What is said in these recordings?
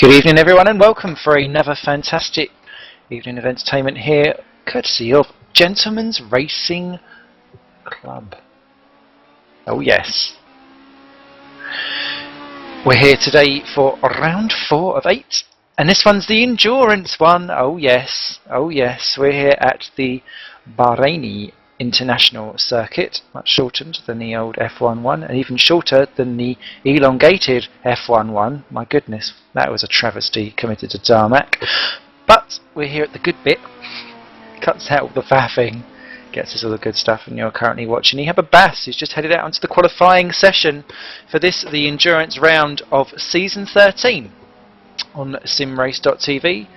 Good evening everyone and welcome for another fantastic evening of entertainment here, courtesy of Gentlemen's Racing Club. Oh yes. We're here today for round 4 of 8 and this one's the endurance one. Oh yes, we're here at the Bahraini International Circuit, much shortened than the old F1 one, and even shorter than the elongated F1 one. My goodness, that was a travesty committed to tarmac. But we're here at the good bit, cuts out all the faffing, gets us all the good stuff, and you're currently watching Ehab Abbas, who's just headed out onto the qualifying session for this, the endurance round of season 13 on simrace.tv.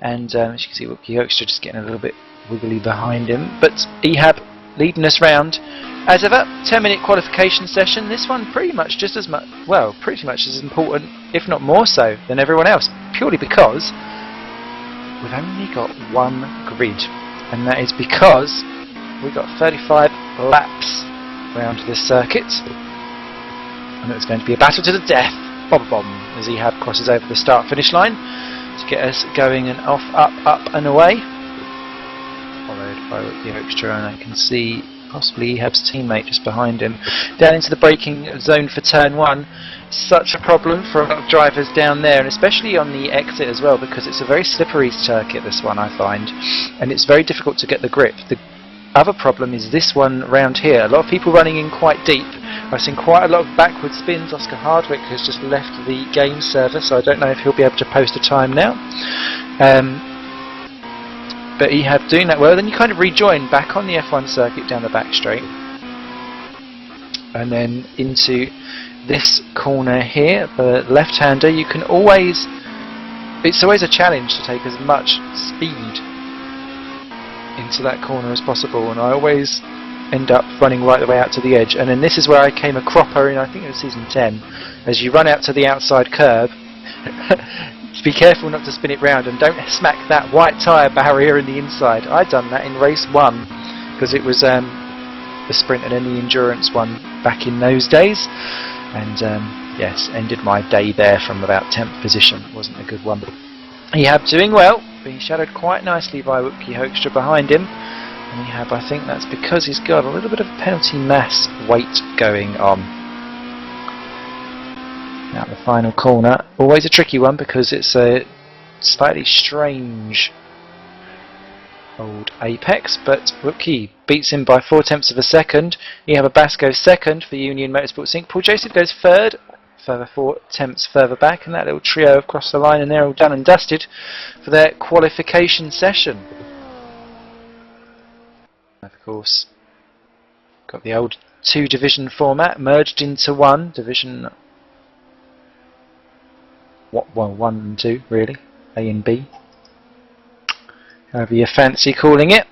And as you can see, Whoopie Hoekstra just getting a little bit wiggly behind him, but Ehab leading us round as ever. 10-minute qualification session. This one pretty much just as much, well, pretty much as important, if not more so, than everyone else, purely because we've only got one grid, and that is because we've got 35 laps round this circuit, and it's going to be a battle to the death, bob-a-bomb, as Ehab crosses over the start-finish line to get us going and off, up and away. Followed by Whoopie Hoekstra, and I can see possibly Ehab's teammate just behind him. Down into the braking zone for turn 1. Such a problem for a lot of drivers down there, and especially on the exit as well, because it's a very slippery circuit, this one, I find, and it's very difficult to get the grip. The other problem is this one round here. A lot of people running in quite deep. I've seen quite a lot of backward spins. Oscar Hardwick has just left the game server, so I don't know if he'll be able to post a time now. But Ehab doing that well. Then you kind of rejoin back on the F1 circuit down the back straight, and then into this corner here, the left-hander. You can always, it's always a challenge to take as much speed into that corner as possible, and I always end up running right the way out to the edge. And then this is where I came a cropper in, I think it was season 10, as you run out to the outside curb. Be careful not to spin it round and don't smack that white tyre barrier in the inside. I'd done that in race 1 because it was the sprint and then the endurance one back in those days, and yes, ended my day there from about 10th position. Wasn't a good one. Ehab doing well, being shadowed quite nicely by Whoopie Hoekstra behind him, and Ehab, I think that's because he's got a little bit of penalty mass weight going on. Now the final corner, always a tricky one because it's a slightly strange old apex, but Whoopie beats him by 0.4 of a second. Ehab Abbas goes second for Union Motorsport Inc. Paul Joseph goes third, further 0.4 further back, and that little trio have crossed the line and they're all done and dusted for their qualification session. Of course, got the old 2 division format merged into 1 division. Well, 1 and 2 really, A and B, however you fancy calling it.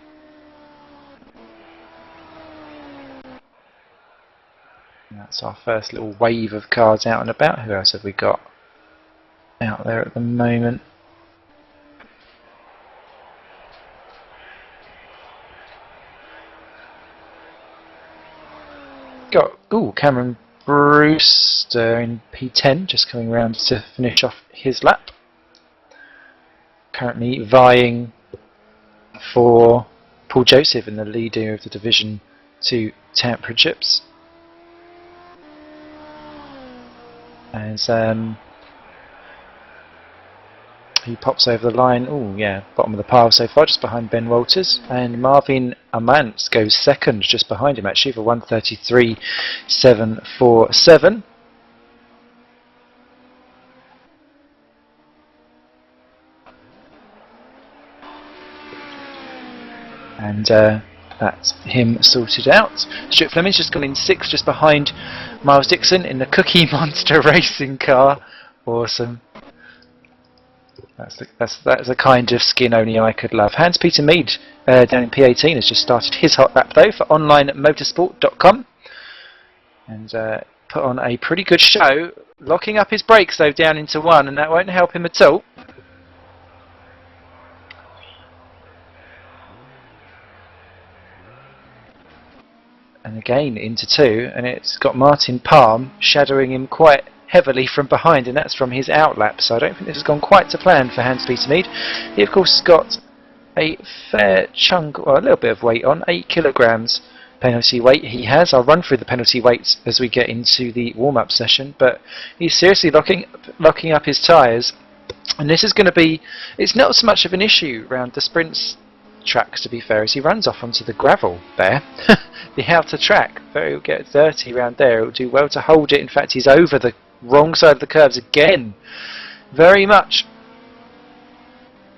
And that's our first little wave of cars out and about. Who else have we got out there at the moment? Got Cameron Brewster in P10, just coming round to finish off his lap. Currently vying for Paul Joseph in the leader of the Division 2 Championships. As he pops over the line. Oh yeah, bottom of the pile so far, just behind Ben Walters, and Marvin Amantz goes second, just behind him actually, for 1:33.747. And that's him sorted out. Stuart Fleming's just gone in 6th, just behind Miles Dixon in the Cookie Monster racing car. Awesome. That's the kind of skin only I could love. Hans-Peter Mead down in P18 has just started his hot lap though for onlinemotorsport.com, and put on a pretty good show, locking up his brakes though down into 1, and that won't help him at all. And again into 2, and it's got Martin Palm shadowing him quite heavily from behind, and that's from his outlap, so I don't think this has gone quite to plan for Hans-Peter Mead. He of course has got a fair chunk, or a little bit of weight on, 8 kilograms penalty weight he has. I'll run through the penalty weights as we get into the warm-up session, but he's seriously locking up his tyres, and this is going to be, it's not so much of an issue around the sprints tracks, to be fair, as he runs off onto the gravel there. The outer track, will get dirty around there. It will do well to hold it. In fact, he's over the wrong side of the curves again. Very much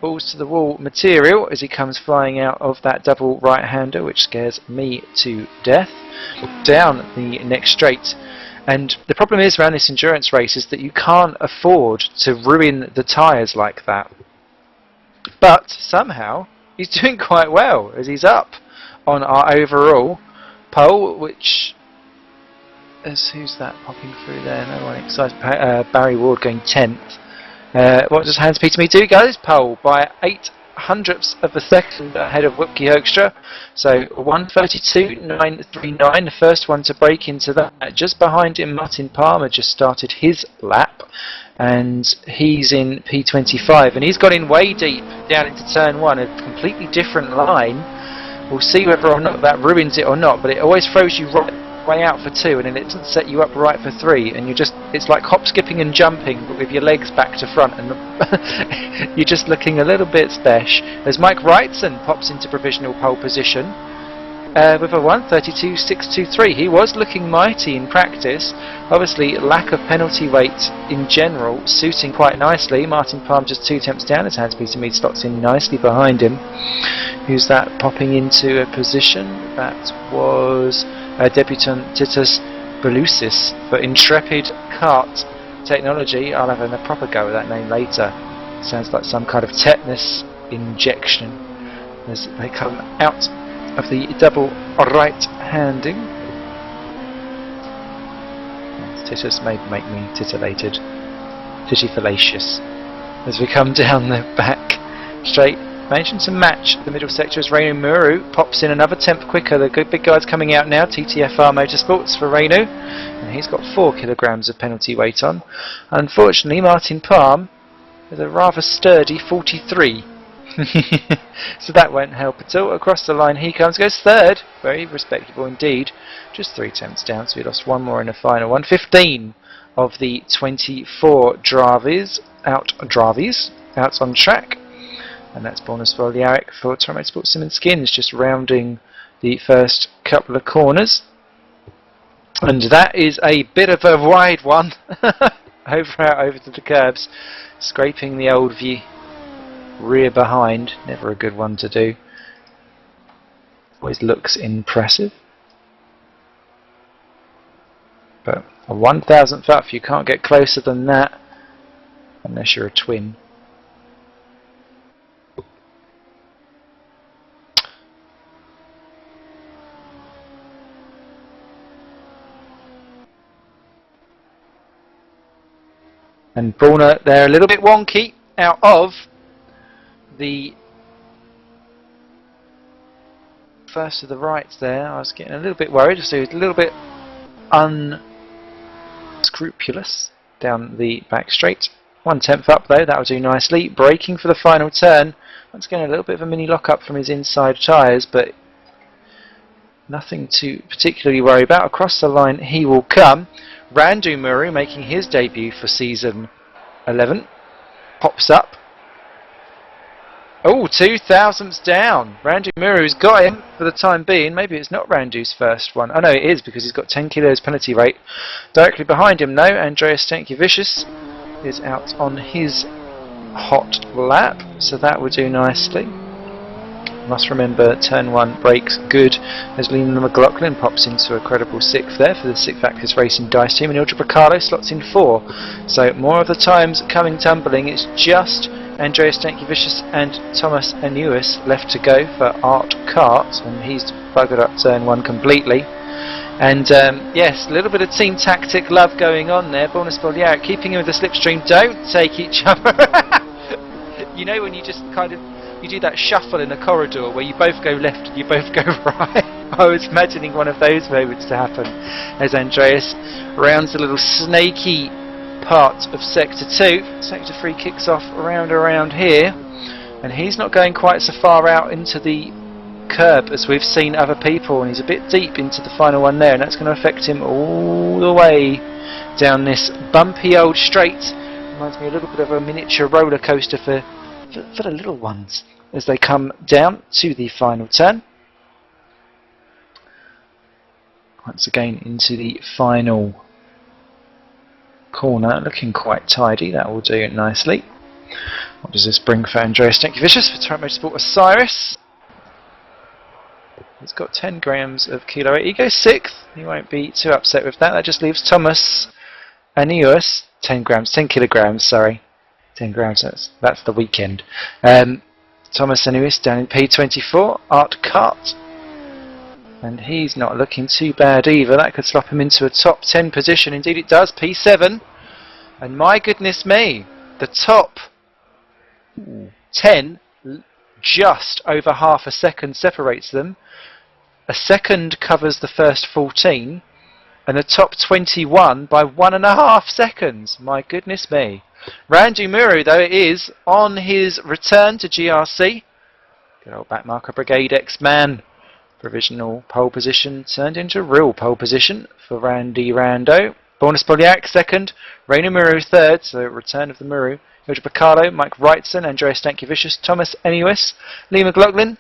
balls to the wall material as he comes flying out of that double right-hander, which scares me to death. Down the next straight. And the problem is around this endurance race is that you can't afford to ruin the tyres like that. But somehow he's doing quite well as he's up on our overall pole, which is, who's that popping through there? No one excited. Barry Ward going 10th. What does Hans-Peter Mead do? Goes pole by 0.08 of a second ahead of Wupke Hoekstra. So 1:32.939, the first one to break into that. Just behind him, Martin Palmer just started his lap, and he's in P25, and he's got in way deep down into turn 1, a completely different line. We'll see whether or not that ruins it or not, but it always throws you right way out for 2, and then it doesn't set you up right for 3, and it's like hop, skipping and jumping, but with your legs back to front, and you're just looking a little bit spesh. As Mike Wrightson pops into provisional pole position with a 1:32.623. He was looking mighty in practice. Obviously, lack of penalty weight in general suiting quite nicely. Martin Palm just 2 attempts down as Hans-Peter Mead slots in nicely behind him. Who's that popping into a position? That was debutant Titus Belusis for Intrepid Kart Technology. I'll have a proper go with that name later. Sounds like some kind of tetanus injection as they come out of the double right-handing. Titus may make me titillated, titifallacious, as we come down the back straight. Managing to match the middle sector as Reinu Muru pops in another tenth quicker. The good big guy's coming out now. TTFR Motorsports for Reinu, and he's got 4 kilograms of penalty weight on. Unfortunately, Martin Palm with a rather sturdy 43. So that won't help at all. Across the line he comes, goes third. Very respectable indeed. Just 3 attempts down, so we lost 1 more in the final one. 15 of the 24 drivers out on track. And that's Bonus Voliaric for Toronto Sports Sim and Skins, just rounding the first couple of corners. And that is a bit of a wide one. over to the curbs, scraping the old view rear behind. Never a good one to do. Always looks impressive. But a 1,000th up, you can't get closer than that unless you're a twin. And Brauner, they're a little bit wonky out of the first of the rights there. I was getting a little bit worried, so a little bit unscrupulous down the back straight. 1/10 up though, that will do nicely. Braking for the final turn. Once again, a little bit of a mini lock-up from his inside tyres, but nothing to particularly worry about. Across the line he will come. Randu Murray making his debut for season 11. Pops up. Oh, 2,000ths down. Randu Murray's got him for the time being. Maybe it's not Randu's first one. Oh no, it is, because he's got 10 kilos penalty rate. Directly behind him, no. Andreas Stankiewicz is out on his hot lap, so that will do nicely. Must remember, turn 1 brakes good as Lena McLaughlin pops into a credible 6th there for the 6th Actors Racing Dice team, and Ildra Bricado slots in 4. So more of the times coming tumbling, it's just Andreas Stankiewicz and Thomas Anuis left to go for Art Kart, and he's buggered up turn 1 completely. And yes, a little bit of team tactic love going on there. Bonus Boliaric keeping him with the slipstream. Don't take each other. You know when you just kind of, you do that shuffle in a corridor where you both go left and you both go right. I was imagining one of those moments to happen as Andreas rounds a little snaky part of Sector 2. Sector 3 kicks off around here, and he's not going quite so far out into the curb as we've seen other people, and he's a bit deep into the final one there, and that's going to affect him all the way down this bumpy old straight. Reminds me a little bit of a miniature roller coaster for the little ones as they come down to the final turn. Once again into the final corner, looking quite tidy. That will do nicely. What does this bring for Andreas Stankiewicz for Torrent Motorsport Osiris? He's got 10 grams of kilo 8. He goes 6th. He won't be too upset with that. That just leaves Thomas Anius, 10 kilograms, sorry. 10 grams, that's the weekend. Thomas Anius down in P24, Art Cart. And he's not looking too bad either. That could slop him into a top 10 position. Indeed it does, P7. And my goodness me, the top 10, just over half a second separates them. A second covers the first 14. And the top 21 by 1.5 seconds. My goodness me. Randy Muru, though, it is on his return to GRC. Good old backmarker brigade X-Man. Provisional pole position turned into real pole position for Randy Rando. Bonus Poliak second, Rainer Muru third, so return of the Muru. Ilja Picardo, Mike Wrightson, Andreas Stankiewicz, Thomas Anius, Lee McLaughlin,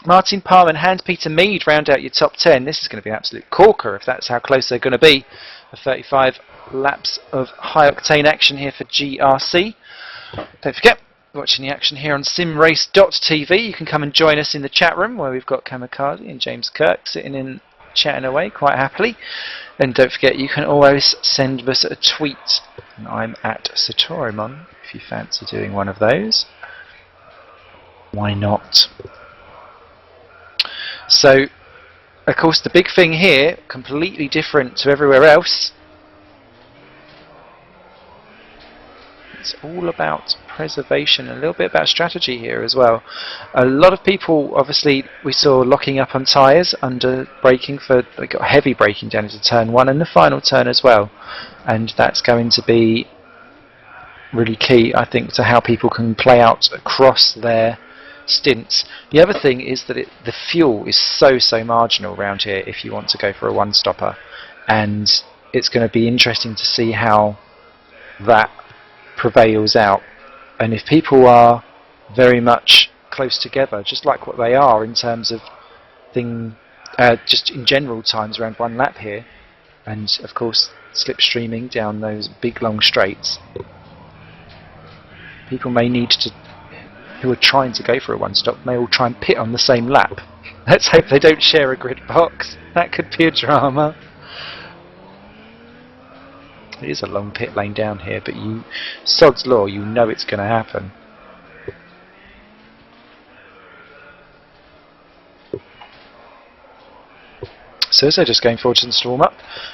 Martin Palmer and Hans-Peter Mead round out your top 10. This is going to be an absolute corker if that's how close they're going to be. For 35 laps of high-octane action here for GRC. Don't forget, watching the action here on simrace.tv. You can come and join us in the chat room where we've got Kamikaze and James Kirk sitting in chatting away quite happily. And don't forget, you can always send us a tweet. And I'm at Satoromon if you fancy doing one of those. Why not? So, of course, the big thing here, completely different to everywhere else, it's all about preservation, a little bit about strategy here as well. A lot of people, obviously, we saw locking up on tyres under braking for, they got heavy braking down into turn 1 and the final turn as well. And that's going to be really key, I think, to how people can play out across their stints. The other thing is that the fuel is so marginal around here if you want to go for a one-stopper, and it's going to be interesting to see how that prevails out. And if people are very much close together, just like what they are in terms of just in general times around one lap here, and of course slipstreaming down those big long straights, people may need to, who are trying to go for a one-stop, may all try and pit on the same lap. Let's hope they don't share a grid box. That could be a drama. It is a long pit lane down here, but you, sod's law, you know it's going to happen. So they're just going forward to the storm up.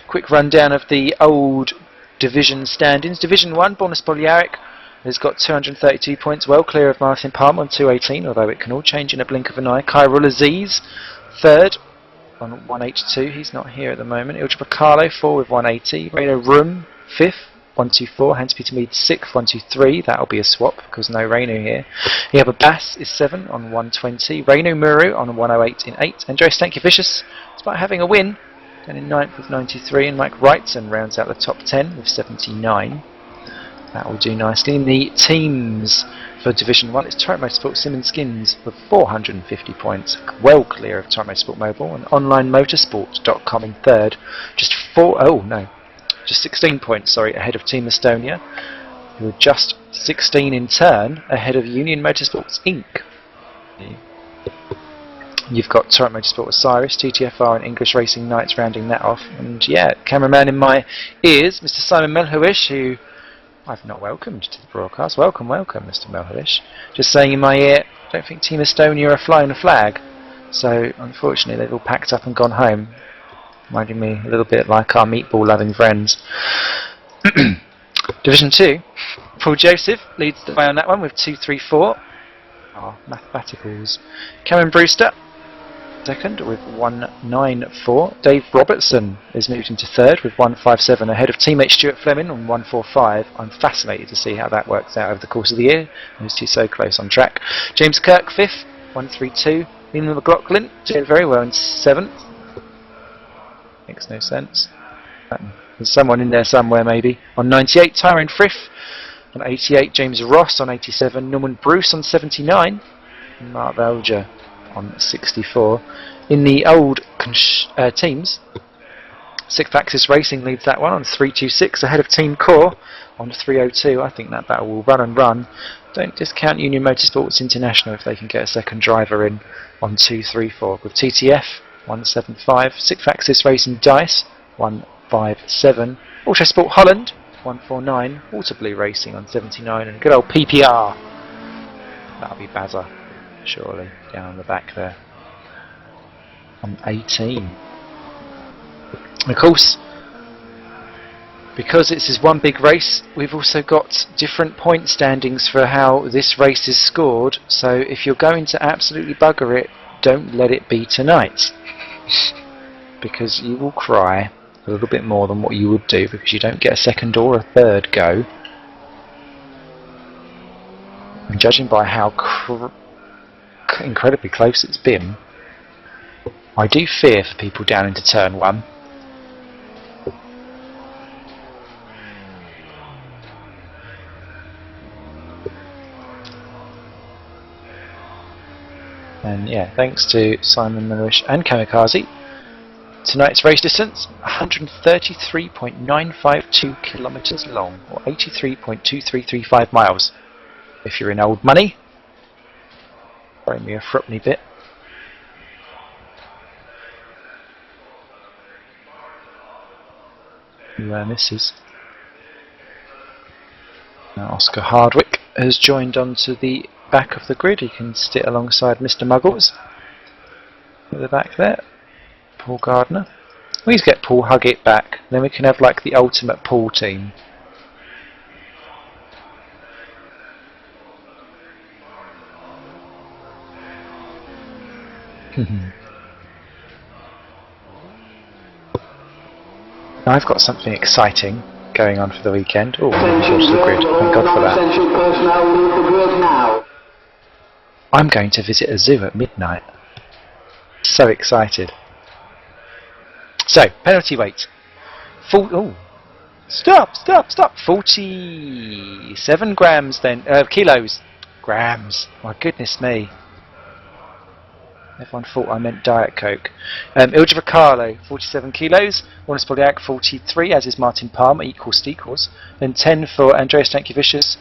Quick rundown of the old division standings. Division 1, Bonus Boljaric has got 232 points, well clear of Martin Palmer on 218, although it can all change in a blink of an eye. Kyrul Aziz, third on 182, he's not here at the moment. Ilja Picardo, 4 with 180. Reno Room, 5th, 124. Hans-Peter Mead, 6th, 123. That'll be a swap because no Reno here. Yaba Bass is 7 on 120. Reno Muru on 108 in 8. Andreas Stankiewicz, despite having a win, down in 9th with 93. And Mike Wrightson rounds out the top 10 with 79. That will do nicely. In the teams for Division 1, it's Torrent Motorsport Simmons Skins with 450 points, well clear of Torrent Motorsport Mobile, and OnlineMotorsport.com in third, just 16 points, sorry, ahead of Team Estonia, who are just 16 in turn ahead of Union Motorsports Inc. You've got Torrent Motorsport Osiris, TTFR and English Racing Knights rounding that off, and yeah, cameraman in my ears, Mr. Simon Melhuish, who I've not welcomed to the broadcast. Welcome, Mr. Melhuish. Just saying in my ear, I don't think Team Estonia are flying a flag. So, unfortunately, they've all packed up and gone home. Reminding me a little bit like our meatball-loving friends. Division 2, Paul Joseph leads the way on that one with 234. Our mathematicals. Cameron Brewster second with 194. Dave Robertson is moved into third with 157 ahead of teammate Stuart Fleming on 145. I'm fascinated to see how that works out over the course of the year. Those two so close on track. James Kirk fifth, 132. Liam McLaughlin doing very well in seventh. Makes no sense. There's someone in there somewhere maybe. On 98, Tyrone Frith. On 88, James Ross. On 87, Norman Bruce. On 79, Mark Velger. On 64. In the old teams, Sixth Axis Racing leads that one on 326 ahead of Team Core on 302. I think that battle will run and run. Don't discount Union Motorsports International if they can get a second driver in on 234 with TTF 175, Sixth Axis Racing Dice 157, Autosport Holland 149, Waterblue Racing on 79, and good old PPR. That'll be Bazza, surely, down the back there on 18. And of course, because this is one big race, we've also got different point standings for how this race is scored, so if you're going to absolutely bugger it, don't let it be tonight, because you will cry a little bit more than what you would do because you don't get a second or a third go. And judging by how incredibly close it's been, I do fear for people down into turn one. And yeah, thanks to Simon Lewis and Kamikaze. Tonight's race distance, 133.952 kilometres long, or 83.2335 miles. If you're in old money, throw me a frupney bit. Misses. Now Oscar Hardwick has joined onto the back of the grid. He can sit alongside Mr. Muggles at the back there. Paul Gardner. Please get Paul Huggett back, then we can have like the ultimate Paul team. I've got something exciting going on for the weekend. Oh, the grid. Thank God for that. I'm going to visit a zoo at midnight. So excited. So, penalty weight. Stop! 47 grams then. Kilos. Grams. My goodness me. Everyone thought I meant Diet Coke. Ilja Vicalo, 47 kilos. Warner Spoliak, 43, as is Martin Palmer, equals. Then 10 for Andreas Stankiewicz,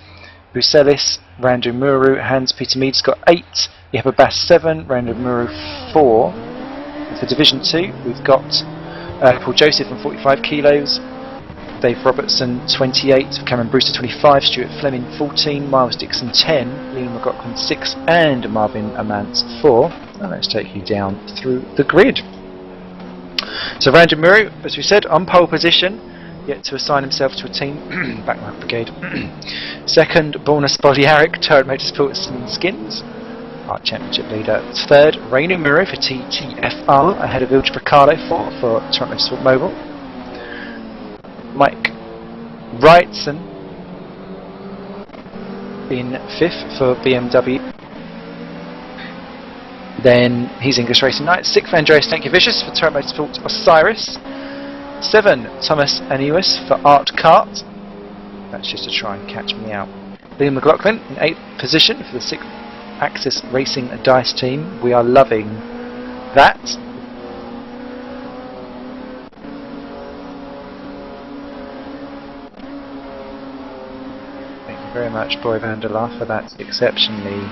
Buselis, Randu Muru, Hans Peter Mead's got 8. Yeppe Bass 7, Randu Muru 4. For Division 2, we've got Paul Joseph on 45 kilos, Dave Robertson 28, Cameron Brewster 25, Stuart Fleming 14, Miles Dixon 10, Liam McLaughlin 6, and Marvin Amance 4. And let's take you down through the grid. So Randu Muru, as we said, on pole position, yet to assign himself to a team. Backmark Brigade. Second, Borna Spoljaric, Turret Motorsports and Skins, our championship leader. Third, Rainu Muru for TTFR, ahead of Ilja Vicalo for Turret Motorsport Mobile. Mike Wrightson in 5th for BMW. Then he's English Racing Night. 6th, Andreas Stankiewicz for Turret Motorsport Osiris. 7, Thomas Anius for Art Kart. That's just to try and catch me out. Liam McLaughlin in 8th position for the 6th Axis Racing Dice team. We are loving that. Thank you very much, Boy Vanderlaar, for that exceptionally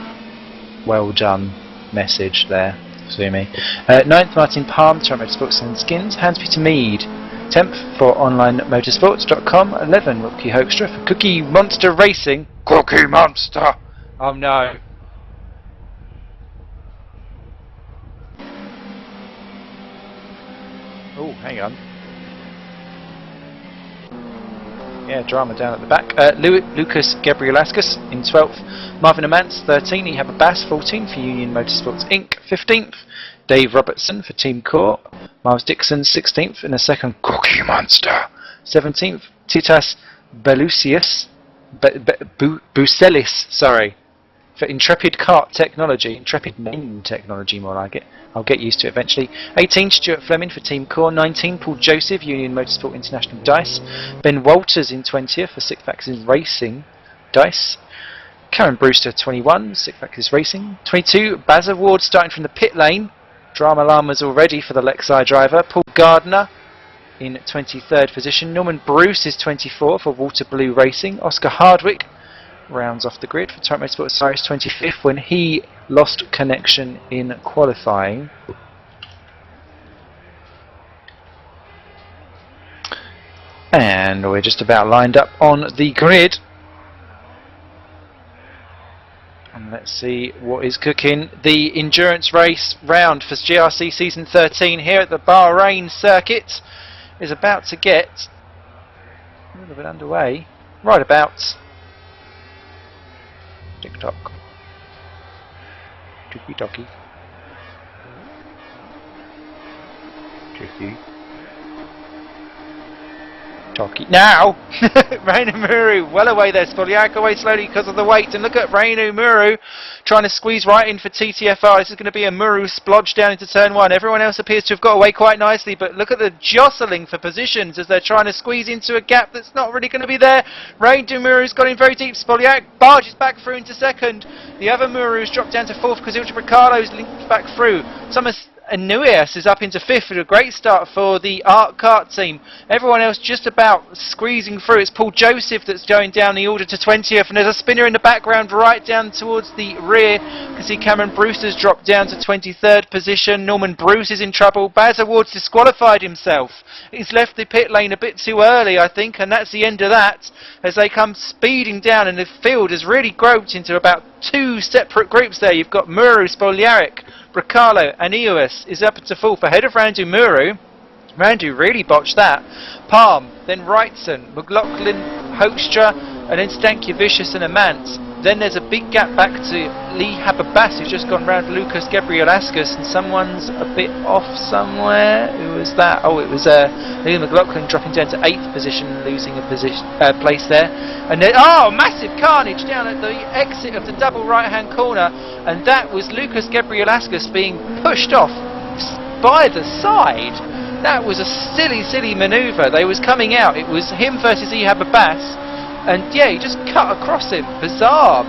well done message there. See me. 9th, Martin Palm, Turret Motorsports and Skins. Hans Peter Mead. 10th for OnlineMotorsports.com. 11, Wilkie Hoekstra for Cookie Monster Racing. Cookie Monster! Oh no. Oh, hang on. Yeah, drama down at the back. Lucas Gebrielascus in 12th. Marvin Amance, 13. Ihab Abbas, 14 for Union Motorsports Inc. 15th. Dave Robertson for Team Core. Miles Dixon, 16th in a second Cookie Monster. 17th. Titas Belusius. Bucelis, sorry. For Intrepid Kart Technology. Intrepid Name Technology, more like it. I'll get used to it eventually. 18, Stuart Fleming for Team Core. 19, Paul Joseph, Union Motorsport International Dice. Ben Walters in 20th for Six Axis Racing Dice. Karen Brewster, 21, Six Axis Racing. 22, Baz Ward starting from the pit lane. Drama Llamas already for the Lexi driver. Paul Gardner in 23rd position. Norman Bruce is 24 for Waterblue Racing. Oscar Hardwick rounds off the grid for Torrent Motorsport Osiris, 25th when he lost connection in qualifying. And we're just about lined up on the grid. And let's see what is cooking. The endurance race round for GRC Season 13 here at the Bahrain circuit is about to get a little bit underway. Right about TikTok. Tiki toki. Tiki. Toki. Now! Reinu Muru well away there. Spoljak away slowly because of the weight. And look at Reinu Muru trying to squeeze right in for TTFR. This is going to be a Muru splodge down into turn 1. Everyone else appears to have got away quite nicely. But look at the jostling for positions as they're trying to squeeze into a gap that's not really going to be there. Reinu Muru's got in very deep. Spoljak barges back through into second. The other Muru's dropped down to fourth because Ilja Ricardo's linked back through. Thomas Anuias is up into 5th with a great start for the Art Kart team. Everyone else just about squeezing through. It's Paul Joseph that's going down the order to 20th, and there's a spinner in the background right down towards the rear. You can see Cameron Brewster's dropped down to 23rd position. Norman Bruce is in trouble. Baz Ward's disqualified himself. He's left the pit lane a bit too early, I think, and that's the end of that as they come speeding down, and the field has really groped into about 2 separate groups there. You've got Muru, Spoljaric, Bracalo and Eos is up to 4th ahead of Randu Muru. Randu really botched that. Palm, then Wrightson, McLaughlin, Hoekstra, and then Stankiewicz and Amant. Then there's a big gap back to Lee Hababas, who's just gone round Lucas Gebrielascus, and someone's a bit off somewhere. Who was that? Oh, it was Lee McLaughlin dropping down to 8th position, losing a place there. And then, oh, massive carnage down at the exit of the double right-hand corner, and that was Lucas Gebrielascus being pushed off by the side. That was a silly, silly manoeuvre. They was coming out. It was him versus Ihab Abbas. And yeah, he just cut across him. Bizarre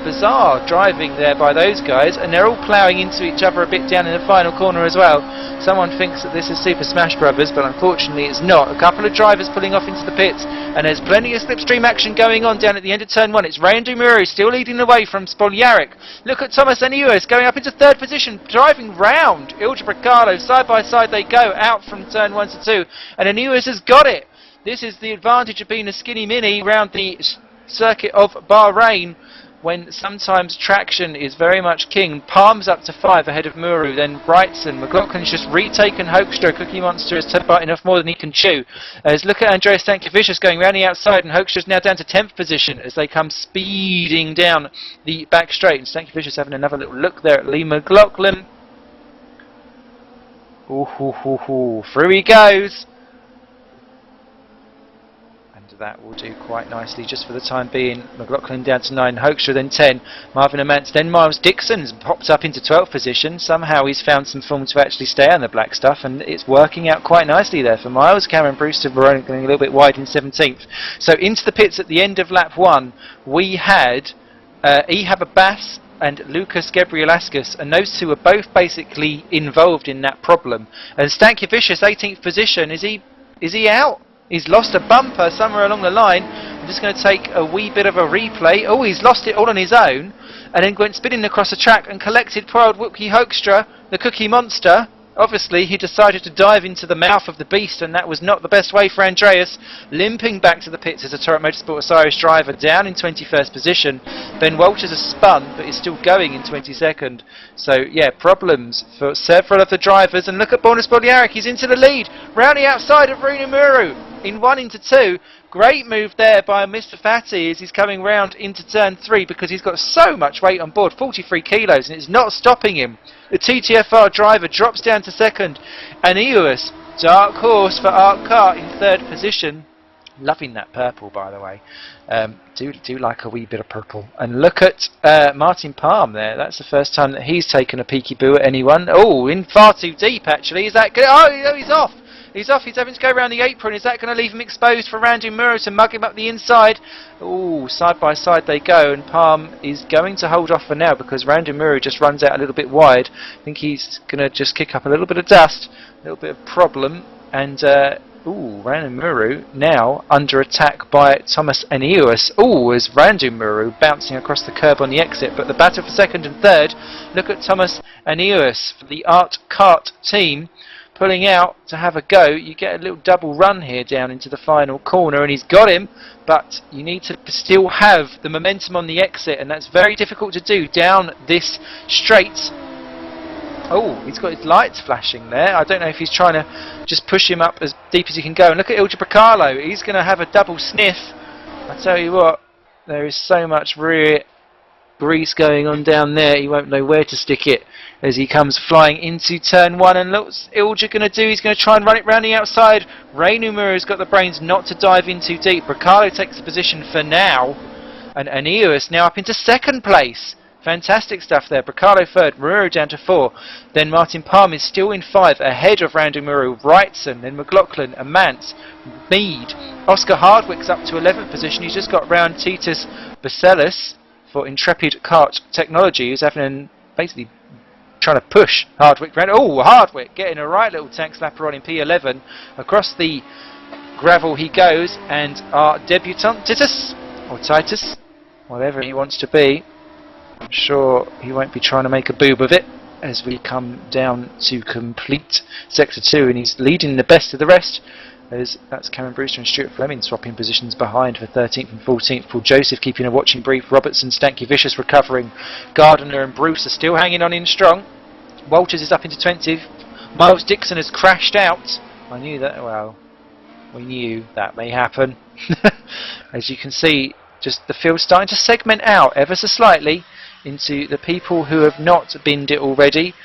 driving there by those guys, and they're all ploughing into each other a bit down in the final corner as well. Someone thinks that this is Super Smash Brothers, but unfortunately it's not. A couple of drivers pulling off into the pits, and there's plenty of slipstream action going on down at the end of turn 1. It's Reinu Muru still leading the way from Spoljaric. Look at Thomas Anuas going up into 3rd position, driving round Ilja Bracalo. Side by side they go out from turn 1 to 2, and Anuas has got it. This is the advantage of being a skinny mini round the circuit of Bahrain, when sometimes traction is very much king. Palm's up to 5 ahead of Muru, then Wrightson. McLaughlin's just retaken Hoekstra. Cookie Monster has biting off more than he can chew. As look at Andreas Stankiewicz going round the outside, and Hoekstra's now down to 10th position as they come speeding down the back straight. And Stankiewicz having another little look there at Lee McLaughlin. Through he goes. That will do quite nicely just for the time being. McLaughlin down to 9, Hoekstra then 10, Marvin Amance, then Miles Dixon's popped up into 12th position. Somehow he's found some form to actually stay on the black stuff, and it's working out quite nicely there for Miles. Cameron Brewster going a little bit wide in 17th. So into the pits at the end of lap 1 we had Ihab Abbas and Lucas Gebrielascus, and those two are both basically involved in that problem. And Stankiewicz, 18th position, is he out? He's lost a bumper somewhere along the line. I'm just going to take a wee bit of a replay. Oh, he's lost it all on his own, and then went spinning across the track and collected poor old Wookie Hoekstra, the Cookie Monster. Obviously, he decided to dive into the mouth of the beast, and that was not the best way for Andreas. Limping back to the pits as a Torrent Motorsport Osiris driver, down in 21st position. Ben Walters has spun, but is still going in 22nd. So, yeah, problems for several of the drivers. And look at Borna Spoljaric, he's into the lead. Round the outside of Reinu Muru. In 1 into 2, Great move there by Mr. Fatty as he's coming round into turn 3 because he's got so much weight on board, 43 kilos, and it's not stopping him. The TTFR driver drops down to second, and Eos, dark horse for Art Kart in third position. Loving that purple, by the way. Do like a wee bit of purple. And look at Martin Palm there. That's the first time that he's taken a peekaboo at anyone. Oh, in far too deep, actually. Is that good? Oh, he's off. He's off. He's having to go around the apron. Is that going to leave him exposed for Randy Muro to mug him up the inside? Oh, side by side they go, and Palm is going to hold off for now because Randy Muro just runs out a little bit wide. I think he's going to just kick up a little bit of dust, a little bit of problem, and Randy Muro now under attack by Thomas and Eos. As Randy Muro bouncing across the curb on the exit, but the battle for second and third. Look at Thomas and Eos for the Art Kart team. Pulling out to have a go. You get a little double run here down into the final corner, and he's got him, but you need to still have the momentum on the exit, and that's very difficult to do down this straight. Oh, he's got his lights flashing there. I don't know if he's trying to just push him up as deep as he can go. And look at Ilja Bracalo. He's going to have a double sniff. I tell you what, there is so much rear grease going on down there, he won't know where to stick it as he comes flying into turn 1. And what's Ilja going to do? He's going to try and run it round the outside. Reinu Muru's got the brains not to dive in too deep. Bracalo takes the position for now, and Aneus now up into second place. Fantastic stuff there. Bracalo third, Muro down to 4. Then Martin Palm is still in 5, ahead of Randy Muro, Wrightson, then McLaughlin, Amance, Mead. Oscar Hardwick's up to 11th position. He's just got round Titus Bacelis for Intrepid Kart Technology, who's having basically trying to push Hardwick round. Oh, Hardwick getting a right little tank slapper on in P11. Across the gravel he goes, and our debutant Titus, or Titus, whatever he wants to be. I'm sure he won't be trying to make a boob of it as we come down to complete Sector 2, and he's leading the best of the rest, as that's Cameron Brewster and Stuart Fleming swapping positions behind for 13th and 14th. Paul Joseph keeping a watching brief. Robertson, Stanky Vicious recovering. Gardiner and Bruce are still hanging on in strong. Walters is up into 20th. Miles Dixon has crashed out. I knew that, well, we knew that may happen. As you can see, just the field starting to segment out ever so slightly into the people who have not binned it already,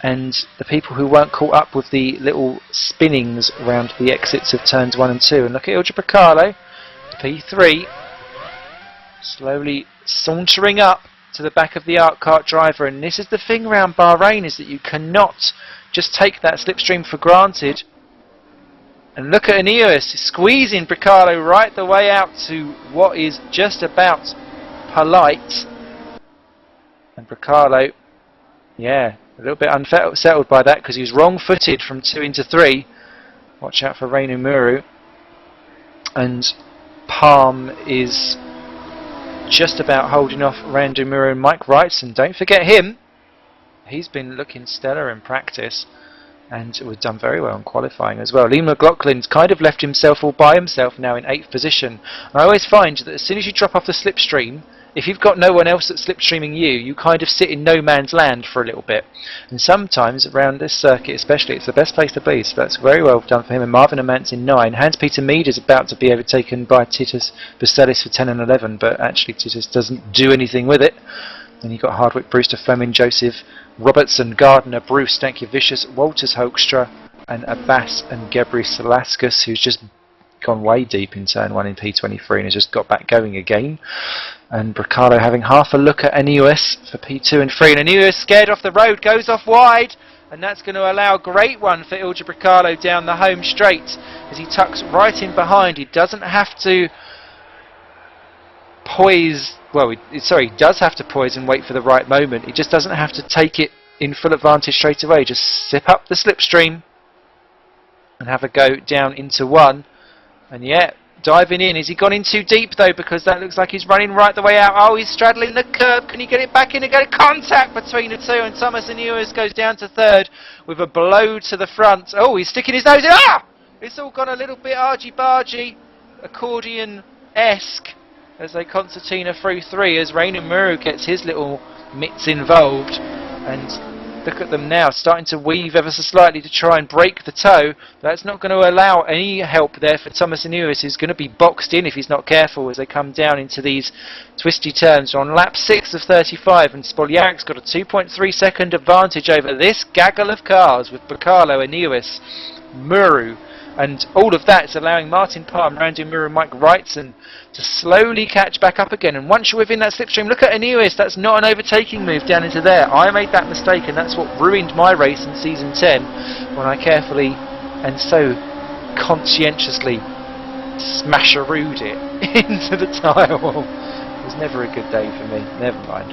and the people who weren't caught up with the little spinnings around the exits of turns 1 and 2. And look at Ilja Bracalo, P3, slowly sauntering up to the back of the Art Kart driver. And this is the thing around Bahrain, is that you cannot just take that slipstream for granted. And look at Aeneas squeezing Bracalo right the way out to what is just about polite. And Bracalo, yeah, a little bit unsettled by that because he was wrong-footed from 2 into 3. Watch out for Reinu Muru. And Palm is just about holding off Randy Muru and Mike Wrightson. Don't forget him. He's been looking stellar in practice and was done very well in qualifying as well. Liam McLaughlin's kind of left himself all by himself now in 8th position. And I always find that as soon as you drop off the slipstream, if you've got no one else that's slipstreaming you, you kind of sit in no man's land for a little bit. And sometimes around this circuit especially, it's the best place to be. So that's very well done for him. And Marvin Amance in 9. Hans-Peter Mead is about to be overtaken by Titus Bacelis for 10 and 11, but actually Titus doesn't do anything with it. Then you've got Hardwick, Brewster, Fleming, Joseph, Robertson, Gardner, Bruce, Stanky Vicious, Walters Hoekstra, and Abbas and Gebri Salaskas, who's just gone way deep in turn 1 in P23 and has just got back going again. And Bracalo having half a look at Aneus for P2 and 3. And Aneus scared off the road, goes off wide, and that's going to allow a great one for Ilja Bracalo down the home straight as he tucks right in behind. He doesn't have to poise, well, he does have to poise and wait for the right moment. He just doesn't have to take it in full advantage straight away. Just sip up the slipstream and have a go down into 1. And yeah, diving in. Is he gone in too deep though? Because that looks like he's running right the way out. Oh, he's straddling the curb. Can he get it back in and get a contact between the two? And Thomas Aneus goes down to 3rd with a blow to the front. Oh, he's sticking his nose in. Ah! It's all gone a little bit argy-bargy, accordion-esque as they concertina through 3 as Reinu Muru gets his little mitts involved. And Look at them now, starting to weave ever so slightly to try and break the toe. That's not going to allow any help there for Thomas Inuis, who's going to be boxed in if he's not careful as they come down into these twisty turns. We're on lap 6 of 35, and Spoljárik's got a 2.3 second advantage over this gaggle of cars with Bacalo, Inuis, Muru, and all of that is allowing Martin Palm, Randy Muru, Mike Wrightson to slowly catch back up again. And once you're within that slipstream, look at Inuis, that's not an overtaking move down into there. I made that mistake, and that's what ruined my race in season 10 when I carefully and so conscientiously smasherooed it into the tyre wall. It was never a good day for me, never mind.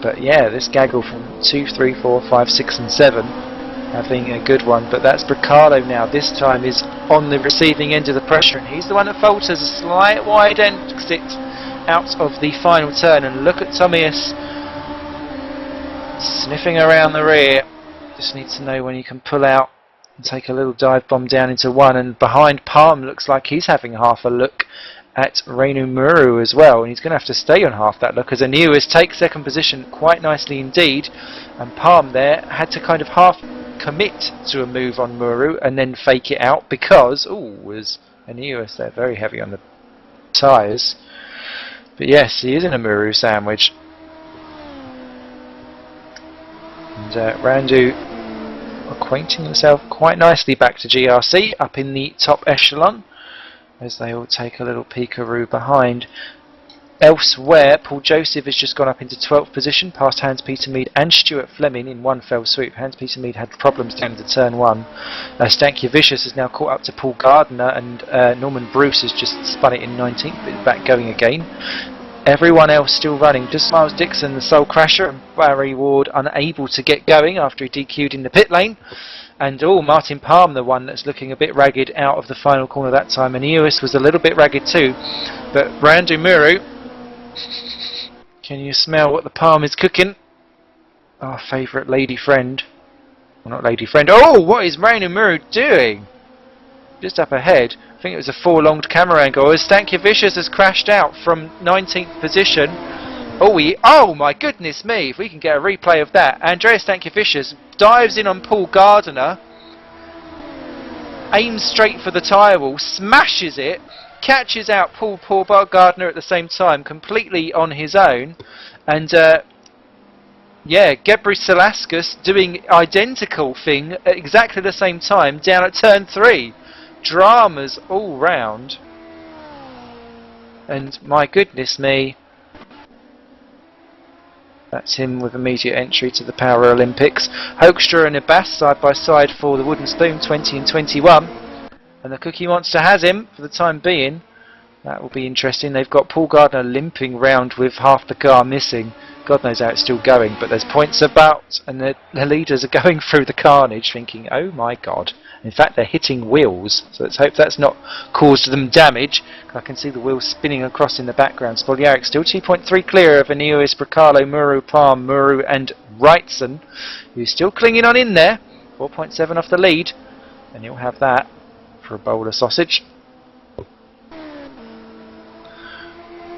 But yeah, this gaggle from 2, 3, 4, 5, 6 and 7 having a good one, but that's Bricalo now. This time is on the receiving end of the pressure, and he's the one that falters. A slight wide exit out of the final turn, and look at Thomas sniffing around the rear. Just needs to know when he can pull out and take a little dive bomb down into one, and behind Palm looks like he's having half a look at Reinu Muru as well, and he's going to have to stay on half that look as Inuis takes second position quite nicely indeed, and Palm there had to kind of half commit to a move on Muru and then fake it out because, was Inuis there very heavy on the tyres. But yes, he is in a Muru sandwich. And Randu acquainting himself quite nicely back to GRC up in the top echelon as they all take a little peekaroo behind. Elsewhere, Paul Joseph has just gone up into 12th position past Hans-Peter Mead and Stuart Fleming in one fell swoop. Hans-Peter Mead had problems down to turn 1. Stankiewicz has now caught up to Paul Gardner, and Norman Bruce has just spun it in 19th, but back going again. Everyone else still running, just Miles Dixon, the sole crasher, and Barry Ward unable to get going after he DQ'd in the pit lane. And Martin Palm, the one that's looking a bit ragged out of the final corner that time. And Inuis was a little bit ragged too. But Randu Muru, can you smell what the Palm is cooking? Our favourite lady friend. Well, not lady friend. Oh, what is Randu Muru doing? Just up ahead. I think it was a four-longed camera angle as Stankiewicz has crashed out from 19th position. Oh my goodness me, if we can get a replay of that. Andreas Stankiewicz dives in on Paul Gardner, aims straight for the tyre wall, smashes it, catches out Paul Gardner at the same time, completely on his own. And Gebri Selaskus doing identical thing at exactly the same time down at turn 3. Dramas all round. And my goodness me, that's him with immediate entry to the Paralympics. Hoekstra and Abbas side by side for the Wooden Spoon, 20 and 21. And the Cookie Monster has him for the time being. That will be interesting. They've got Paul Gardner limping round with half the car missing. God knows how it's still going, but there's points about, and the leaders are going through the carnage thinking, oh my god. In fact, they're hitting wheels, so let's hope that's not caused them damage. I can see the wheels spinning across in the background. Spoljárek still 2.3 clear of Inuis, Bricalo, Muru, Palm, Muru and Wrightson, who's still clinging on in there. 4.7 off the lead, and he'll have that for a bowl of sausage.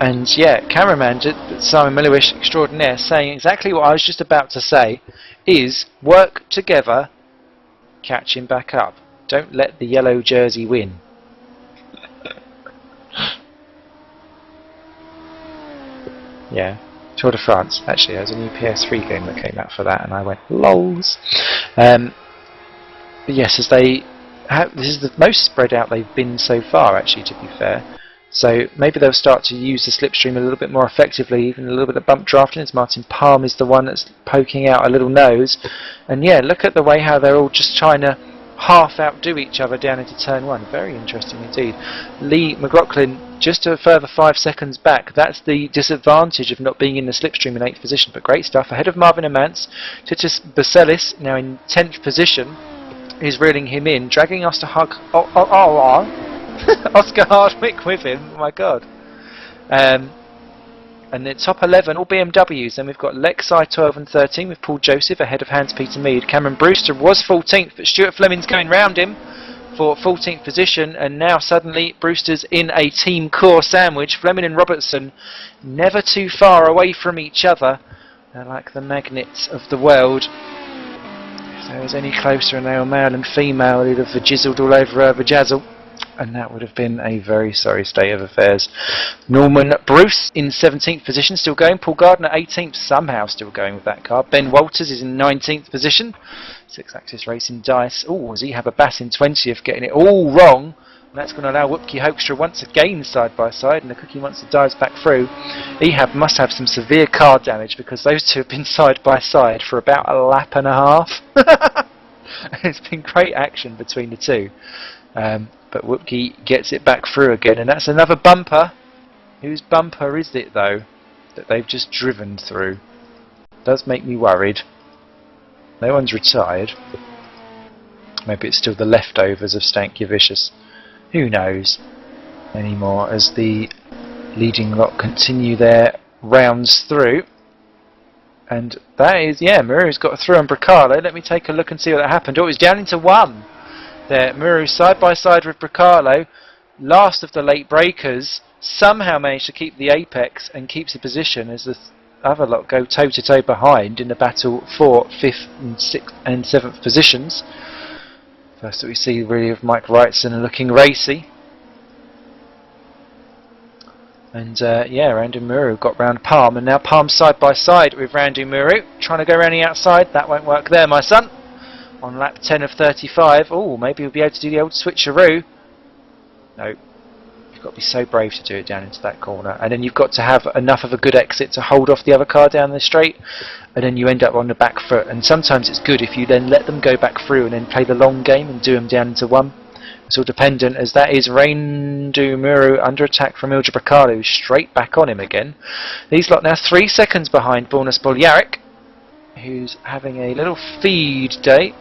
And yeah, cameraman Simon Miliwish extraordinaire saying exactly what I was just about to say, is work together, catch him back up. Don't let the yellow jersey win. Yeah, Tour de France. Actually, there's a new PS3 game that came out for that, and I went lols. But yes, as they have, this is the most spread out they've been so far. Actually, to be fair. So maybe they'll start to use the slipstream a little bit more effectively, even a little bit of bump drafting, as Martin Palm is the one that's poking out a little nose. And yeah, look at the way how they're all just trying to half outdo each other down into turn 1. Very interesting indeed. Lee McLaughlin just a further 5 seconds back. That's the disadvantage of not being in the slipstream in 8th position, but great stuff. Ahead of Marvin Amance, Titus Baselis now in 10th position is reeling him in, dragging us to hug Oscar Hardwick with him, oh my god. And the top 11, all BMWs. Then we've got Lexi 12 and 13 with Paul Joseph ahead of Hans-Peter Mead. Cameron Brewster was 14th, but Stuart Fleming's going round him for 14th position, and now suddenly Brewster's in a team core sandwich. Fleming and Robertson never too far away from each other. They're like the magnets of the world. If they was any closer and they were male and female, he'd have vajizzled all over her vajazzle. And that would have been a very sorry state of affairs. Norman Bruce in 17th position, still going. Paul Gardner 18th, somehow still going with that car. Ben Walters is in 19th position. Six Axis Racing Dice. Oh, does he have a Bass in 20th, getting it all wrong? And that's going to allow Whoopke Hoekstra once again side by side, and the Cookie Monster dives back through. He must have some severe car damage, because those two have been side by side for about a lap and a half. It's been great action between the two. But Whoopke gets it back through again, and that's another bumper. Whose bumper is it, though, that they've just driven through? Does make me worried. No one's retired. Maybe it's still the leftovers of Stanky Vicious. Who knows anymore, as the leading lot continue their rounds through. And that is, yeah, Muru's got through on Bracalo. Let me take a look and see what happened. Oh, it's down into one. There, Muru side by side with Bracalo, last of the late breakers, somehow managed to keep the apex and keeps the position as the other lot go toe to toe behind in the battle for 5th and 6th and 7th positions. First that we see really of Mike Wrightson looking racy. And yeah, Randy Muru got round Palm, and now Palm side by side with Randy Muru, trying to go around the outside. That won't work there, my son. On lap 10 of 35. Oh, maybe we'll be able to do the old switcheroo. No, you've got to be so brave to do it down into that corner, and then you've got to have enough of a good exit to hold off the other car down the straight, and then you end up on the back foot. And sometimes it's good if you then let them go back through and then play the long game and do them down into one. It's all dependent, as that is Randu Muru under attack from Ilja Bracalo, straight back on him again. These lot now 3 seconds behind Borna Spoljaric, who's having a little feed day.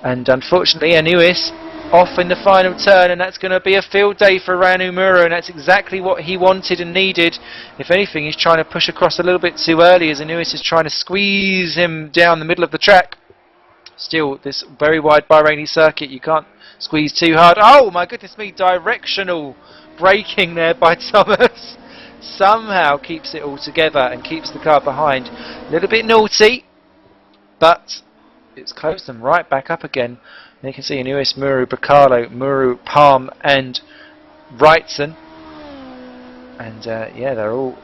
And unfortunately, Anuis off in the final turn, and that's going to be a field day for Ranu Muru, and that's exactly what he wanted and needed. If anything, he's trying to push across a little bit too early, as Anuis is trying to squeeze him down the middle of the track. Still, this very wide Bahraini circuit, you can't squeeze too hard. Oh my goodness me, directional braking there by Thomas. Somehow keeps it all together and keeps the car behind. A little bit naughty, but it's closed them right back up again. And you can see Anuis, Muru, Bracalo, Muru, Palm and Wrightson. And yeah, they're all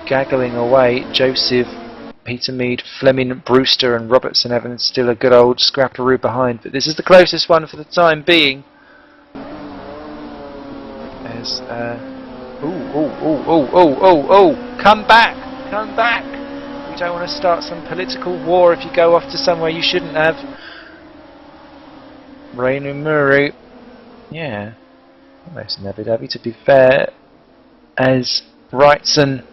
gaggling away. Joseph, Peter Mead, Fleming, Brewster and Robertson Evans still a good old scrapperoo behind. But this is the closest one for the time being. As come back! Come back! You don't want to start some political war if you go off to somewhere you shouldn't have. Rainu Muru, yeah, almost an Abu Dhabi to be fair, as Wrightson,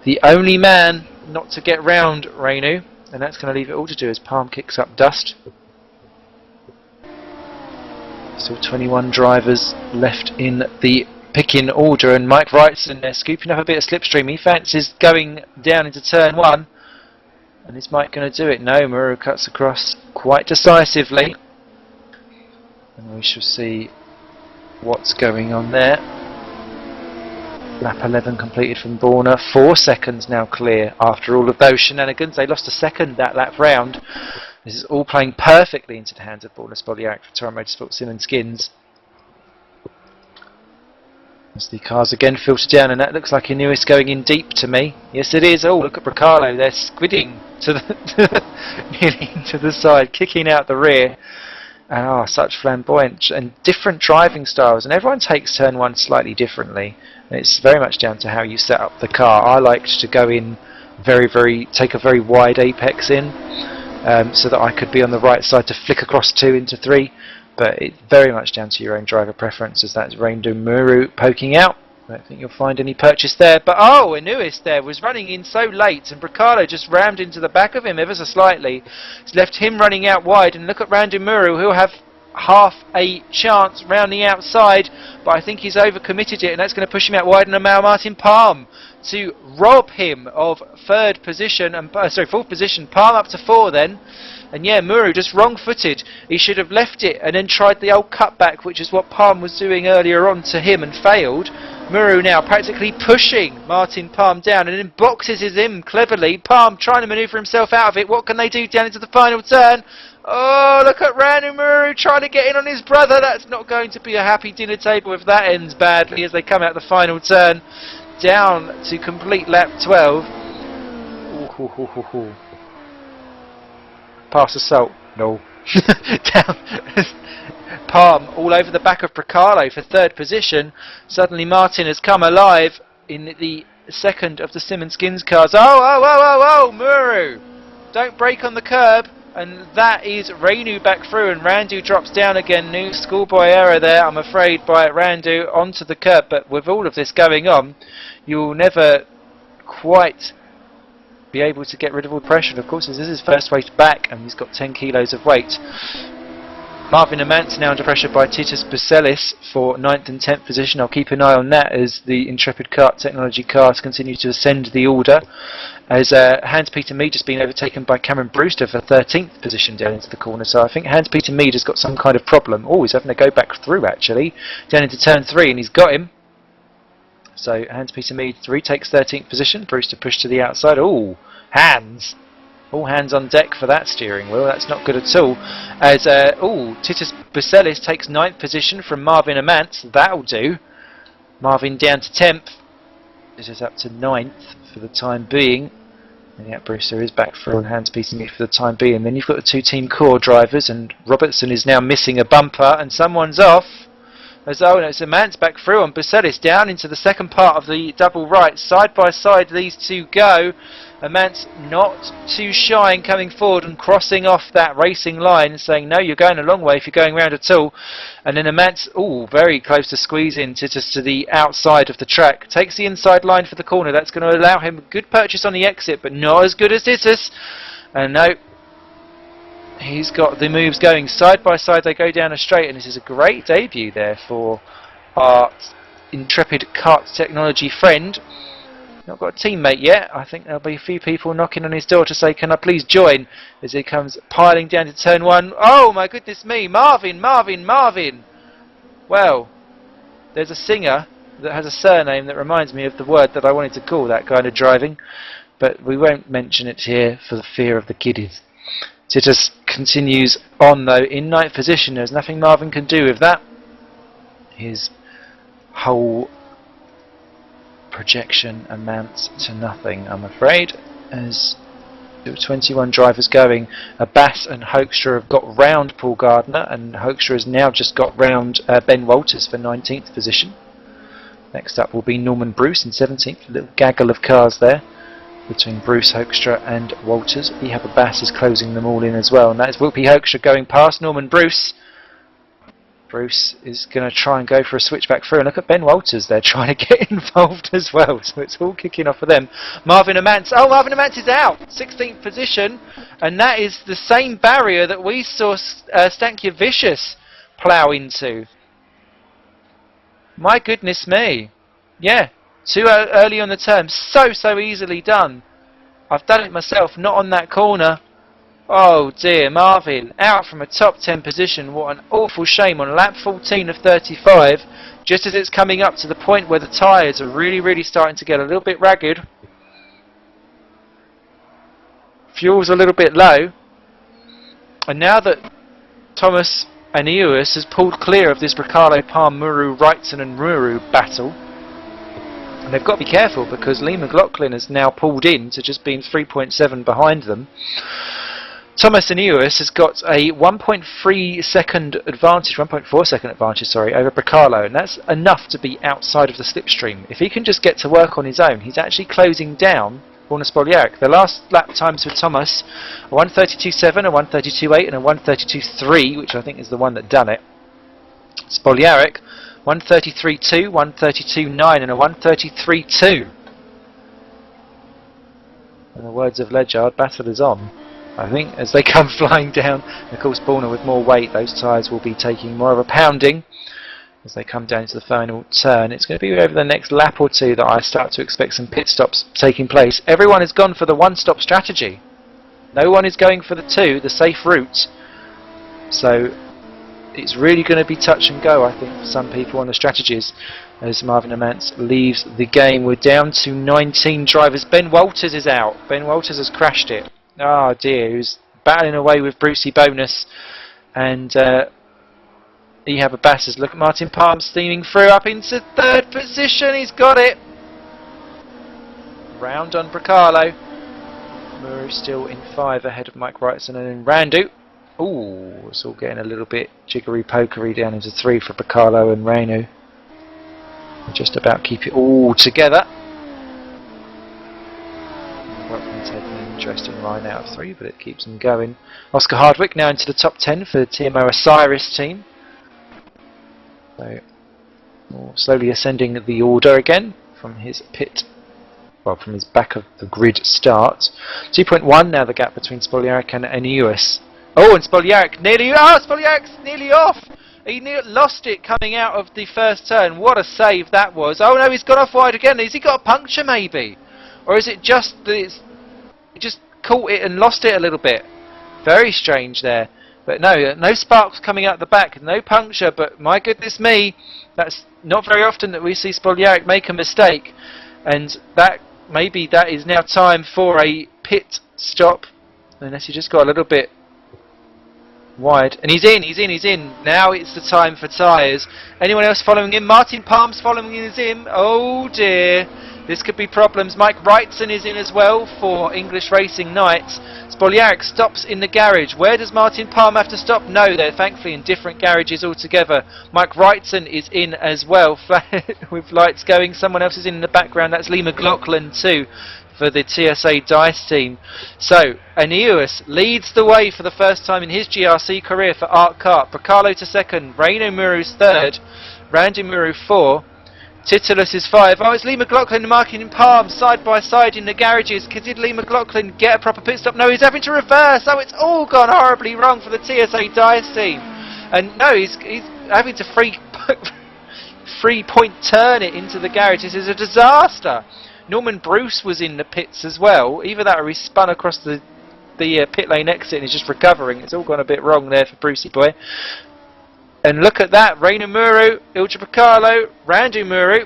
the only man not to get round Rainu, and that's going to leave it all to do as Palm kicks up dust. Still 21 drivers left in the pick-in order, and Mike Wrightson there scooping up a bit of slipstream. He fancies going down into turn 1, and is Mike going to do it? No, Muru cuts across quite decisively, and we shall see what's going on there. Lap 11 completed from Borna, 4 seconds now clear after all of those shenanigans. They lost a second that lap round. This is all playing perfectly into the hands of Borna Spoljaric for Torrent Motorsport Sim and Skins. As the cars again filter down, and that looks like Anuis going in deep to me. Yes it is. Oh, look at Bracalo, they're squidding to the nearly to the side, kicking out the rear. And oh, such flamboyant and different driving styles, and everyone takes turn 1 slightly differently. And it's very much down to how you set up the car. I liked to go in take a very wide apex in, so that I could be on the right side to flick across 2 into 3. But it's very much down to your own driver preferences. That's Randu Muru poking out. I don't think you'll find any purchase there. But oh, Anuis there was running in so late, and Bracalo just rammed into the back of him ever so slightly. It's left him running out wide, and look at Randu Muru, who'll have half a chance round the outside, but I think he's overcommitted it, and that's going to push him out wide, and a Martin Palm to rob him of 4th position, Palm up to 4 then. And yeah, Muru just wrong-footed. He should have left it and then tried the old cutback, which is what Palm was doing earlier on to him and failed. Muru now practically pushing Martin Palm down and then boxes him cleverly. Palm trying to manoeuvre himself out of it. What can they do down into the final turn? Oh, look at Ranu Muru trying to get in on his brother. That's not going to be a happy dinner table if that ends badly as they come out the final turn. Down to complete lap 12. Ooh. Pass assault. No. Down. Palm all over the back of Bracalo for third position. Suddenly Martin has come alive in the second of the Simmons Skins cars. Oh, Muru! Don't brake on the curb. And that is Renu back through, and Randu drops down again. New schoolboy error there, I'm afraid, by Randu onto the curb. But with all of this going on, you'll never quite be able to get rid of all the pressure. And of course, this is his first race back, and he's got 10 kilos of weight. Marvin Amantz now under pressure by Titus Buselis for 9th and 10th position. I'll keep an eye on that as the Intrepid Kart Technology cars continue to ascend the order. As Hans-Peter Mead has been overtaken by Cameron Brewster for 13th position down into the corner. So I think Hans-Peter Mead has got some kind of problem. Oh, he's having to go back through actually, down into turn 3, and he's got him. So Hans-Peter Mead retakes 13th position. Brewster pushed to the outside. Oh, Hans! All hands on deck for that steering wheel. That's not good at all. As Titus Buselis takes 9th position from Marvin Amantz. That'll do. Marvin down to 10th. This is up to 9th for the time being. And yeah, Brewster is back for Hans-Peter Mead for the time being. And then you've got the two Team Core drivers, and Robertson is now missing a bumper, and someone's off. As it's Amantz back through on Buselis down into the second part of the double right. Side by side these two go. Amantz not too shy in coming forward and crossing off that racing line and saying, no, you're going a long way if you're going round at all. And then Amantz, very close to squeezing Titus to the outside of the track. Takes the inside line for the corner. That's going to allow him a good purchase on the exit, but not as good as Titus. And no, he's got the moves going. Side by side they go down a straight, and this is a great debut there for our Intrepid Kart Technology friend. Not got a teammate yet. I think there'll be a few people knocking on his door to say, can I please join? As he comes piling down to turn 1. Oh my goodness me, Marvin! Well, there's a singer that has a surname that reminds me of the word that I wanted to call that kind of driving, but we won't mention it here for the fear of the kiddies. Titus continues on though in 9th position. There's nothing Marvin can do with that. His whole projection amounts to nothing, I'm afraid, as there were 21 drivers going. Bass and Hoekstra have got round Paul Gardner, and Hoekstra has now just got round Ben Walters for 19th position. Next up will be Norman Bruce in 17th, a little gaggle of cars there between Bruce, Hoekstra and Walters. Ihab Bass is closing them all in as well, and that is Whoopi Hoekstra going past Norman Bruce. Bruce is going to try and go for a switchback through, and look at Ben Walters there trying to get involved as well, so it's all kicking off for them. Marvin Amantz, Marvin Amantz is out, 16th position, and that is the same barrier that we saw Stankia Vicious plough into. My goodness me. Yeah, too early on the turn, so easily done. I've done it myself, not on that corner. Oh dear, Marvin, out from a top 10 position. What an awful shame on lap 14 of 35, just as it's coming up to the point where the tyres are really starting to get a little bit ragged. Fuel's a little bit low, and now that Thomas Aniuas has pulled clear of this Bracalo, Palm, Muru, Wrightson and Muru battle, and they've got to be careful because Lee McLaughlin has now pulled in to just being 3.7 behind them. Thomas Aniuas has got a 1.3 second advantage, 1.4 second advantage, sorry, over Bracalo, and that's enough to be outside of the slipstream. If he can just get to work on his own, he's actually closing down Borna Spoljaric. The last lap times for Thomas, a 1:32.7, a 1:32.8 and a 1:32.3, which I think is the one that done it. Spoljaric, 1:33.2, 1:32.9 and a 1:33.2. In the words of Ledyard, battle is on. I think as they come flying down, of course Borna with more weight, those tyres will be taking more of a pounding as they come down to the final turn. It's going to be over the next lap or two that I start to expect some pit stops taking place. Everyone has gone for the one-stop strategy. No one is going for the two, the safe route. So it's really going to be touch and go, I think, for some people on the strategies, as Marvin Amance leaves the game. We're down to 19 drivers. Ben Walters is out. Ben Walters has crashed it. Oh dear, he was battling away with Brucey Bonus, and Ehab Abbas. Look at Martin Palm steaming through up into third position. He's got it. Round on Bracalo. Muru still in 5 ahead of Mike Wrightson and then Randu. Ooh, it's all getting a little bit jiggery-pokery down into 3 for Bracalo and Reinu. Just about keep it all together. Rockman's had an interesting line out of 3, but it keeps them going. Oscar Hardwick now into the top 10 for the TMO Osiris team. So, slowly ascending the order again from his pit. Well, from his back of the grid start. 2.1 now the gap between Spoljaric and Aneus. Oh, and Spoljaric nearly... Oh, Spoljaric's nearly off! He lost it coming out of the first turn. What a save that was. Oh no, he's gone off wide again. Has he got a puncture maybe? Or is it just that he just caught it and lost it a little bit? Very strange there. But no, no sparks coming out the back. No puncture, but my goodness me. That's not very often that we see Spoljaric make a mistake. And that... maybe that is now time for a pit stop, unless he just got a little bit wide. And he's in. Now it's the time for tyres. Anyone else following him? Martin Palm's following him. Oh dear, this could be problems. Mike Wrightson is in as well for English Racing Knights. Spoljaric stops in the garage. Where does Martin Palm have to stop? No, they're thankfully in different garages altogether. Mike Wrightson is in as well, with lights going. Someone else is in the background. That's Lee McLaughlin too, for the TSA Dice team. So, Aneus leads the way for the first time in his GRC career for Art Kart. Bracalo to second, Reino Muru's third, Randy Muru 4, Titulus is 5. Oh, it's Lee McLaughlin and Martin Palm side by side in the garages. Did Lee McLaughlin get a proper pit stop? No, he's having to reverse. Oh, it's all gone horribly wrong for the TSA Dice team. And no, he's having to free point turn it into the garage. This is a disaster. Norman Bruce was in the pits as well. Either that or he spun across the pit lane exit and is just recovering. It's all gone a bit wrong there for Brucey boy. And look at that, Reinu Muru, Ilja Bracalo, Randu Muru.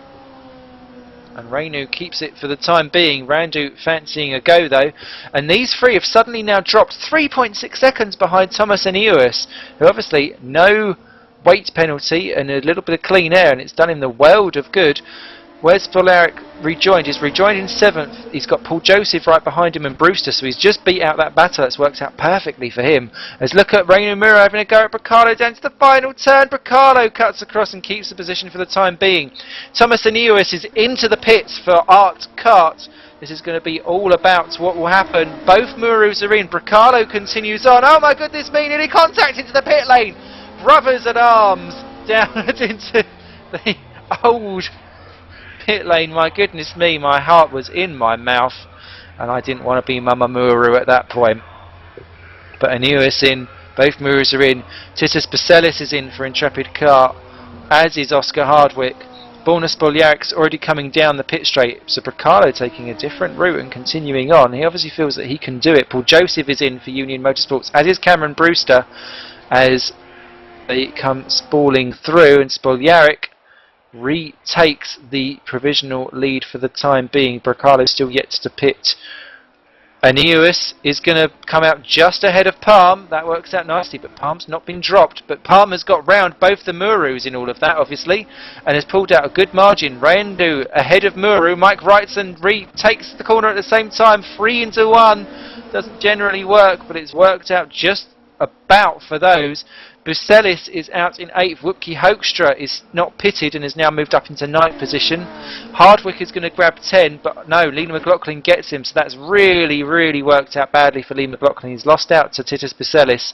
And Reinu keeps it for the time being. Randu fancying a go though. And these three have suddenly now dropped 3.6 seconds behind Thomas and Ewis, who obviously no weight penalty and a little bit of clean air, and it's done him the world of good. Where's Spoljaric rejoined? He's rejoined in 7th. He's got Paul Joseph right behind him and Brewster, so he's just beat out that battle. That's worked out perfectly for him. Let's look at Reinu Muru having a go at Bracalo down to the final turn. Bracalo cuts across and keeps the position for the time being. Thomas Aneus is into the pits for Art Kart. This is going to be all about what will happen. Both Murus are in. Bracalo continues on. Oh my goodness me, nearly contact into the pit lane. Brothers at arms down into the old pit lane. My goodness me, my heart was in my mouth and I didn't want to be Mama Muru at that point. But Aneus in, both Murus are in. Titus Baselis is in for Intrepid Kart, as is Oscar Hardwick. Borna Spoljaric's already coming down the pit straight, so Bracalo taking a different route and continuing on. He obviously feels that he can do it. Paul Joseph is in for Union Motorsports, as is Cameron Brewster, as they come spalling through, and Spoljaric retakes the provisional lead for the time being. Bracalo still yet to pit. Aneus is going to come out just ahead of Palm. That works out nicely, but Palm's not been dropped. But Palm has got round both the Murus in all of that, obviously, and has pulled out a good margin. Randu ahead of Muru. Mike Wrightson retakes the corner at the same time. 3 into 1. Doesn't generally work, but it's worked out just about for those. Buselis is out in 8th. Whoopke Hoekstra is not pitted and has now moved up into 9th position. Hardwick is going to grab 10, but no, Lee McLaughlin gets him, so that's really, really worked out badly for Lee McLaughlin. He's lost out to Titus Buselis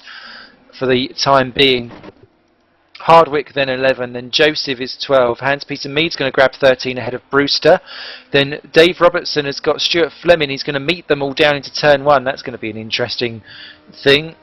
for the time being. Hardwick then 11, then Joseph is 12. Hans-Peter Mead's going to grab 13 ahead of Brewster. Then Dave Robertson has got Stuart Fleming. He's going to meet them all down into turn 1. That's going to be an interesting thing,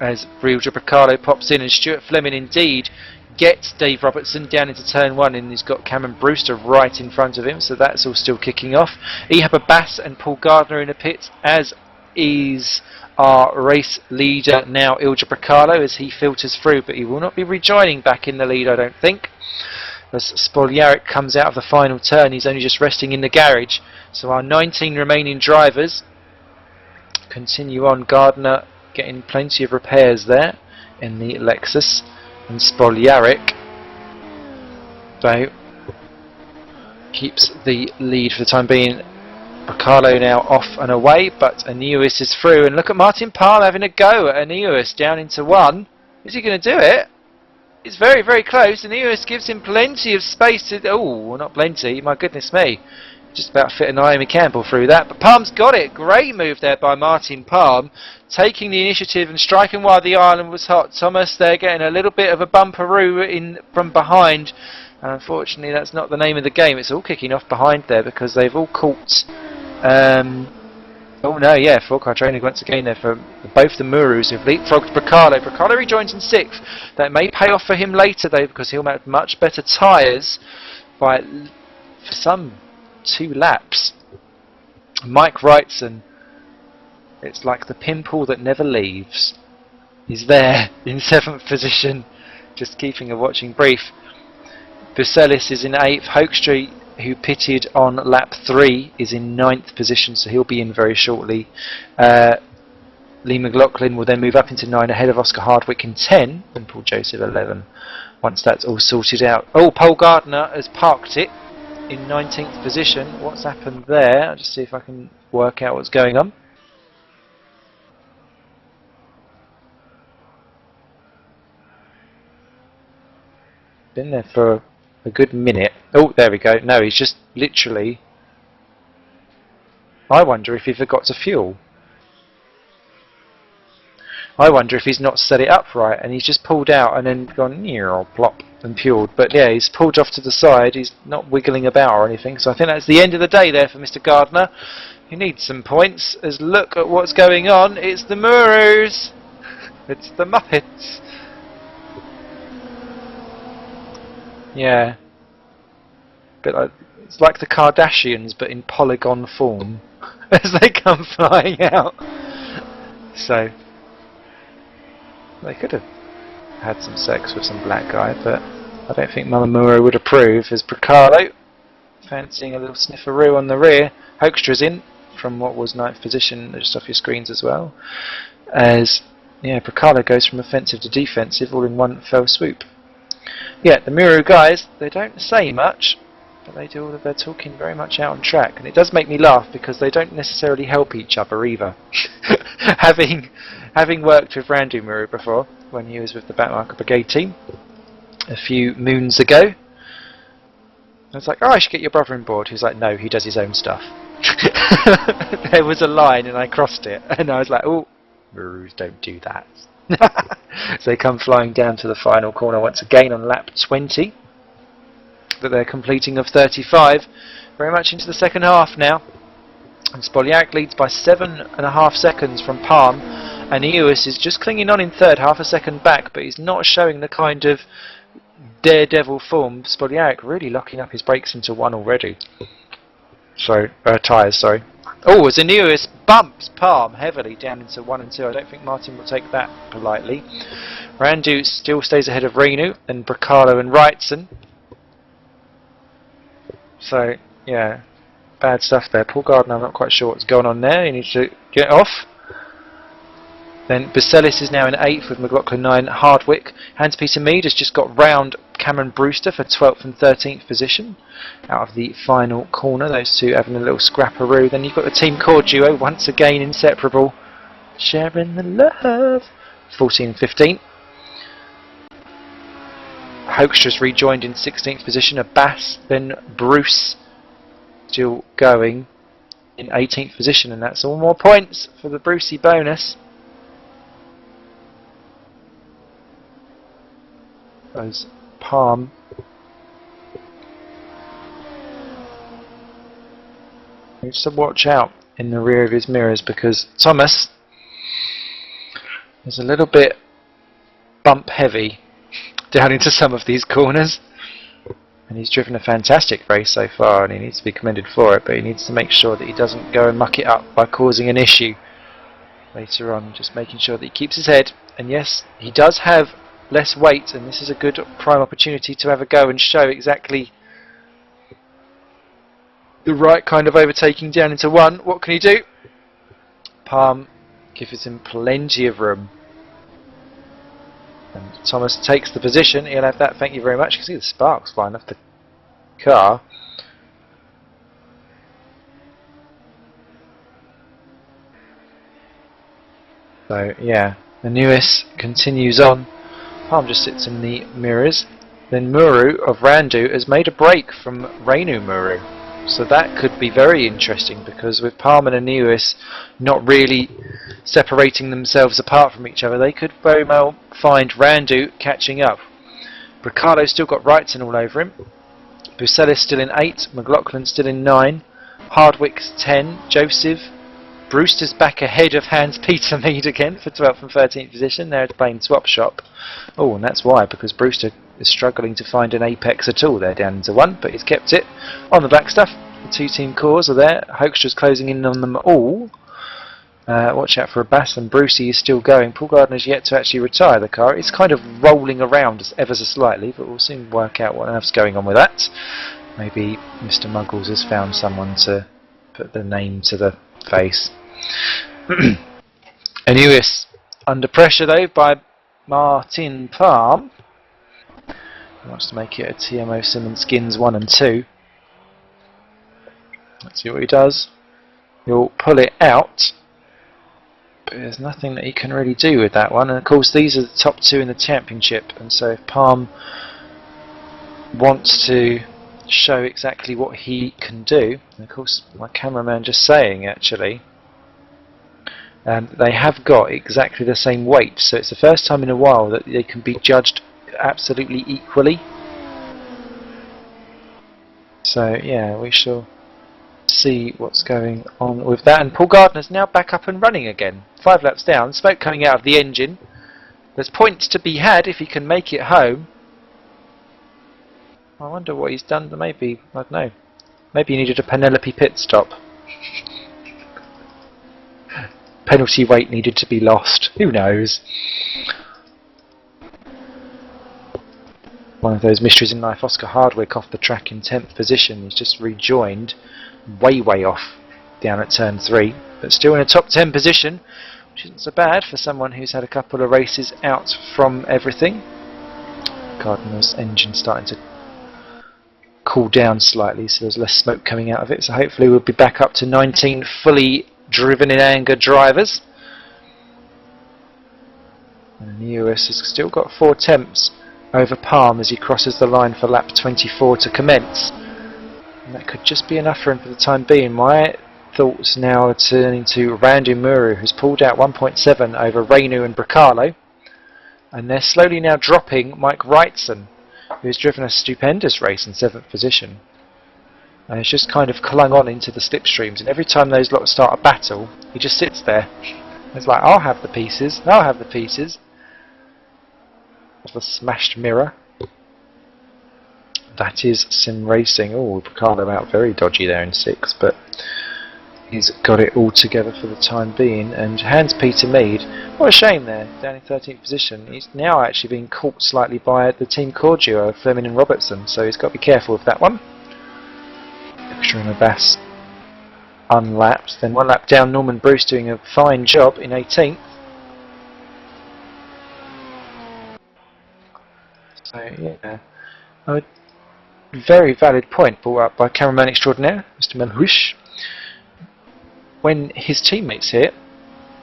as Ilja Bracalo pops in, and Stuart Fleming indeed gets Dave Robertson down into turn 1, and he's got Cameron Brewster right in front of him, so that's all still kicking off. Ehab Abbas and Paul Gardner in the pit, as is our race leader now, Ilja Bracalo, as he filters through, but he will not be rejoining back in the lead, I don't think. As Spoljaric comes out of the final turn, he's only just resting in the garage. So our 19 remaining drivers continue on. Gardner getting plenty of repairs there in the Lexus, and Spoljaric, though, keeps the lead for the time being. Bracalo now off and away, but Aneus is through, and look at Martin Palm having a go at Aneus down into one. Is he going to do it? It's very, very close. Aneus gives him plenty of space to... Oh, not plenty, my goodness me. Just about fit a Naomi Campbell through that, but Palm's got it. Great move there by Martin Palm, taking the initiative and striking while the island was hot. Thomas there getting a little bit of a bumperoo in from behind, and unfortunately that's not the name of the game. It's all kicking off behind there because they've all caught... oh no, yeah, 4-car training once again there for both the Murus who've leapfrogged Bracalo. Bracalo rejoins in 6th. That may pay off for him later though, because he'll have much better tyres by for some 2 laps. Mike Wrightson, it's like the pimple that never leaves. He's there in 7th position, just keeping a watching brief. Buselis is in 8th. Hoekstra, who pitted on lap 3, is in 9th position, so he'll be in very shortly. Lee McLaughlin will then move up into 9 ahead of Oscar Hardwick in 10, and Paul Joseph 11, once that's all sorted out. Oh, Paul Gardner has parked it in 19th position. What's happened there? I'll just see if I can work out what's going on. Been there for a good minute. Oh, there we go. No, he's just literally... I wonder if he forgot to fuel. I wonder if he's not set it up right and he's just pulled out and then gone plop and fueled. But yeah, he's pulled off to the side. He's not wiggling about or anything. So I think that's the end of the day there for Mr. Gardner. He needs some points. As look at what's going on. It's the Murus. It's the Muppets. Yeah. But it's like the Kardashians, but in polygon form as they come flying out. So they could have had some sex with some black guy, but I don't think Mama Muro would approve. As Bracalo fancying a little snifferoo on the rear. Hoekstra's in from what was 9th position, just off your screens as well. As yeah, Bracalo goes from offensive to defensive all in one fell swoop. Yeah, the Muro guys, they don't say much, but they do all of their talking very much out on track, and it does make me laugh because they don't necessarily help each other either. Having worked with Randu Muro before, when he was with the Backmarker Brigade team a few moons ago, I was like, oh, I should get your brother on board. He was like, no, he does his own stuff. There was a line and I crossed it, and I was like, oh, Murus don't do that. So they come flying down to the final corner once again on lap 20 that they're completing of 35, very much into the second half now, and Spoljaric leads by 7.5 seconds from Palm, and Eus is just clinging on in third, half a second back, but he's not showing the kind of daredevil form. Spoljaric really locking up his brakes into one already. So tyres, sorry. Oh, as Aneus bumps Palm heavily down into 1 and 2. I don't think Martin will take that politely. Randu still stays ahead of Renu and Bracalo and Wrightson. So, yeah, bad stuff there. Paul Gardner, I'm not quite sure what's going on there. He needs to get off. Then Buselis is now in 8th with McLaughlin 9. Hardwick. Hans-Peter Mead has just got round Cameron Brewster for 12th and 13th position out of the final corner. Those two having a little scrapperoo. Then you've got the Team Core duo, once again inseparable, sharing the love. 14 and 15. Hoekstra's rejoined in 16th position. Abbas, then Bruce still going in 18th position, and that's all more points for the Brucey bonus. As Palm needs to watch out in the rear of his mirrors, because Thomas is a little bit bump heavy down into some of these corners, and he's driven a fantastic race so far and he needs to be commended for it, but he needs to make sure that he doesn't go and muck it up by causing an issue later on, just making sure that he keeps his head. And yes, he does have less weight, and this is a good prime opportunity to have a go and show exactly the right kind of overtaking down into one. What can he do? Palm gives him plenty of room. And Thomas takes the position. He'll have that, thank you very much. You can see the sparks flying off the car. So yeah, Anuis continues on. Palm just sits in the mirrors. Then Muru of Randu has made a break from Reinu Muru. So that could be very interesting, because with Palm and Anuis not really separating themselves apart from each other, they could very well find Randu catching up. Ricardo's still got Wrightson all over him. Bucellis still in 8, McLaughlin still in 9, Hardwick's 10, Joseph, Brewster's back ahead of Hans Peter Mead again for 12th and 13th position. They're playing swap shop. Oh, and that's why, because Brewster is struggling to find an apex at all. They're down into 1, but he's kept it on the black stuff. The 2 team cores are there. Hoekstra's closing in on them all. Watch out for a Bass, and Brucey is still going. Paul Gardner's yet to actually retire the car. It's kind of rolling around ever so slightly, but we'll soon work out what earth's going on with that. Maybe Mr. Muggles has found someone to put the name to the face. Anuis under pressure though by Martin Palm. He wants to make it a TMO Simmons Skins 1 and 2. Let's see what he does. He'll pull it out, but there's nothing that he can really do with that one. And of course these are the top 2 in the championship, and so if Palm wants to show exactly what he can do, and of course my cameraman just saying actually, they have got exactly the same weight, so it's the first time in a while that they can be judged absolutely equally. So yeah, we shall see what's going on with that. And Paul Gardner's now back up and running again. 5 laps down, smoke coming out of the engine. There's points to be had if he can make it home. I wonder what he's done. Maybe, I don't know, maybe he needed a Penelope pit stop. Penalty weight needed to be lost. Who knows? One of those mysteries in life. Oscar Hardwick off the track in 10th position. He's just rejoined way off down at turn 3, but still in a top 10 position, which isn't so bad for someone who's had a couple of races out from everything. Gardner's engine starting to cool down slightly, so there's less smoke coming out of it, so hopefully we'll be back up to 19 fully driven in anger drivers. And Lewis has still got 4 tenths over Palm as he crosses the line for lap 24 to commence, and that could just be enough for him for the time being. My thoughts now are turning to Randu Muru, who's pulled out 1.7 over Reinu and Bracalo, and they're slowly now dropping Mike Wrightson, who's driven a stupendous race in 7th position. And he's just kind of clung on into the slipstreams, and every time those lot start a battle, he just sits there. It's like, I'll have the pieces, I'll have the pieces. Of the smashed mirror. That is sim racing. Oh, Ricardo out very dodgy there in 6th, but he's got it all together for the time being. And Hans Peter Mead, what a shame there, down in 13th position. He's now actually being caught slightly by the team core duo, Fleming and Robertson, so he's got to be careful with that one. Extra and a Bass unlapped. Then 1 lap down, Norman Bruce doing a fine job in 18th. So yeah, a very valid point brought up by cameraman extraordinaire, Mr. Melhuish. When his teammates hit,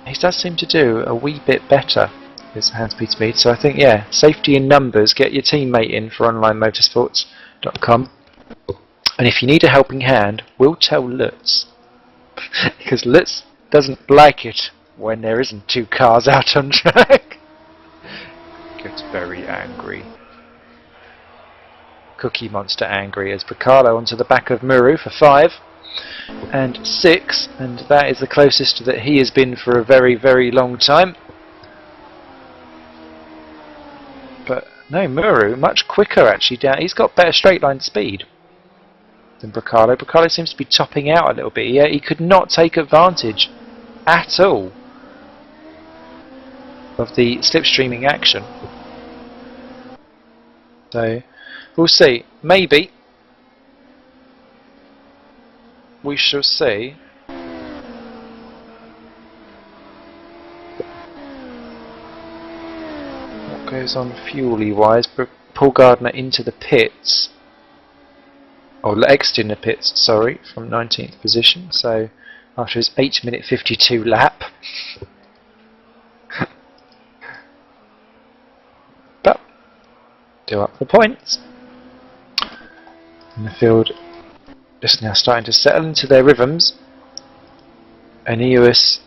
he does seem to do a wee bit better, is Hans Peter Mead. So I think, yeah, safety in numbers, get your teammate in for onlinemotorsports.com. And if you need a helping hand, we'll tell Lutz. Because Lutz doesn't like it when there isn't 2 cars out on track. Gets very angry. Cookie Monster angry as Bracalo onto the back of Muru for 5 and 6, and that is the closest that he has been for a very long time. But no, Muru much quicker actually down. He's got better straight line speed than Bracalo. Bracalo seems to be topping out a little bit. Yeah, he could not take advantage at all of the slipstreaming action. So we'll see. Maybe we shall see. What goes on fuel-y wise? Paul Gardner into the pits, or exited in the pits, sorry, from 19th position. So after his 8-minute 52 lap. But do up the points. And the field just now starting to settle into their rhythms. And EOS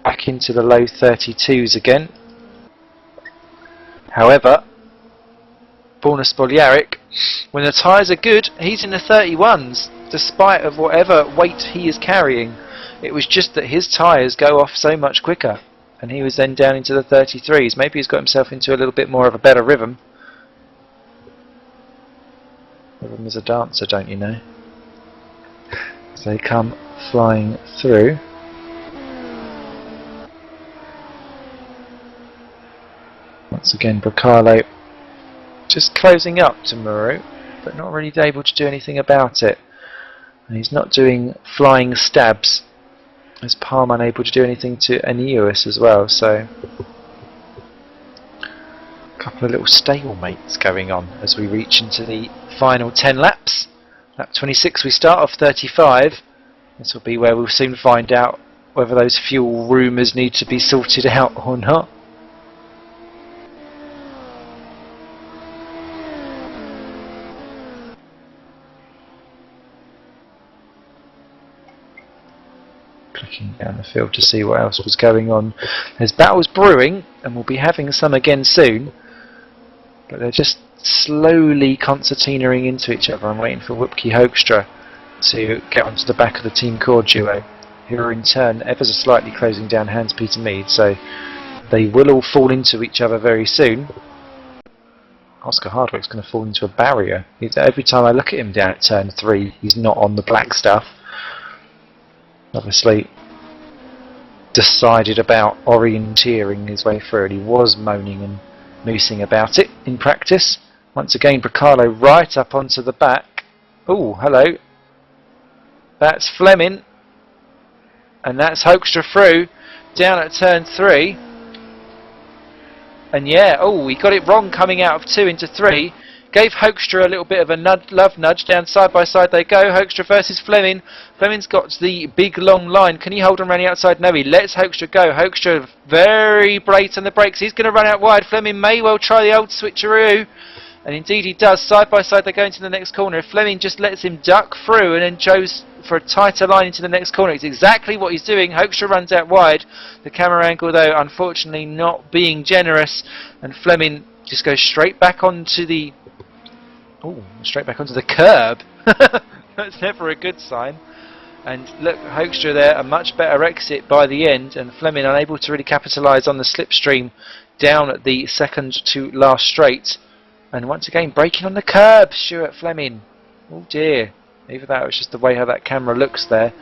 back into the low 32s again. However, Borna Spoljaric, when the tyres are good, he's in the 31s, despite of whatever weight he is carrying. It was just that his tyres go off so much quicker, and he was then down into the 33s. Maybe he's got himself into a little bit more of a better rhythm. Rhythm is a dancer, don't you know? As they come flying through. Once again, Bracalo just closing up to Muru, but not really able to do anything about it. And he's not doing flying stabs, as Palm unable to do anything to Aeneas as well. So a couple of little stalemates going on as we reach into the final 10 laps. Lap 26 we start off 35. This will be where we'll soon find out whether those fuel rumours need to be sorted out or not. Clicking down the field to see what else was going on. There's battles brewing, and we'll be having some again soon, but they're just slowly concertinaing into each other. I'm waiting for Whoopke Hoekstra to get onto the back of the Team Core duo, who are in turn ever so slightly closing down Hans Peter Mead, so they will all fall into each other very soon. Oscar Hardwick's going to fall into a barrier. Every time I look at him down at turn 3, he's not on the black stuff. Obviously decided about orienteering his way through, and he was moaning and moosing about it in practice. Once again, Bracalo right up onto the back. Oh, hello. That's Fleming, and that's Hoekstra through down at turn 3. And yeah, oh, he got it wrong coming out of 2 into 3. Gave Hoekstra a little bit of a love nudge. Down side by side they go. Hoekstra versus Fleming. Fleming's got the big long line. Can he hold on around the outside? No, he lets Hoekstra go. Hoekstra very bright on the brakes. He's going to run out wide. Fleming may well try the old switcheroo. And indeed he does. Side by side they go into the next corner. If Fleming just lets him duck through and then goes for a tighter line into the next corner, it's exactly what he's doing. Hoekstra runs out wide. The camera angle, though, unfortunately not being generous. And Fleming just goes straight back onto the... Oh, straight back onto the curb. That's never a good sign. And look, Hoekstra there, a much better exit by the end, and Fleming unable to really capitalise on the slipstream down at the second to last straight. And once again, braking on the curb, Stuart Fleming. Oh dear. Either that or it's just the way how that camera looks there.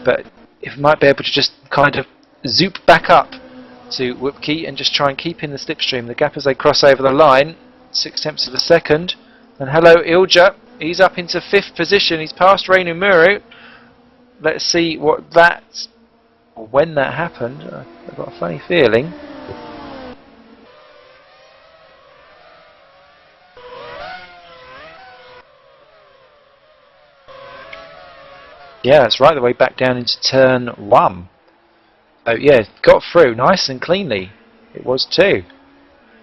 But if we might be able to just kind of zoop back up to Whoopke and just try and keep in the slipstream. The gap as they cross over the line, 0.6 of a second. And hello, Ilja. He's up into 5th position. He's past Reinu Muru. Let's see what that, or when that happened. I've got a funny feeling. Yeah, it's right the way back down into turn 1. Oh yeah, got through nice and cleanly. It was too.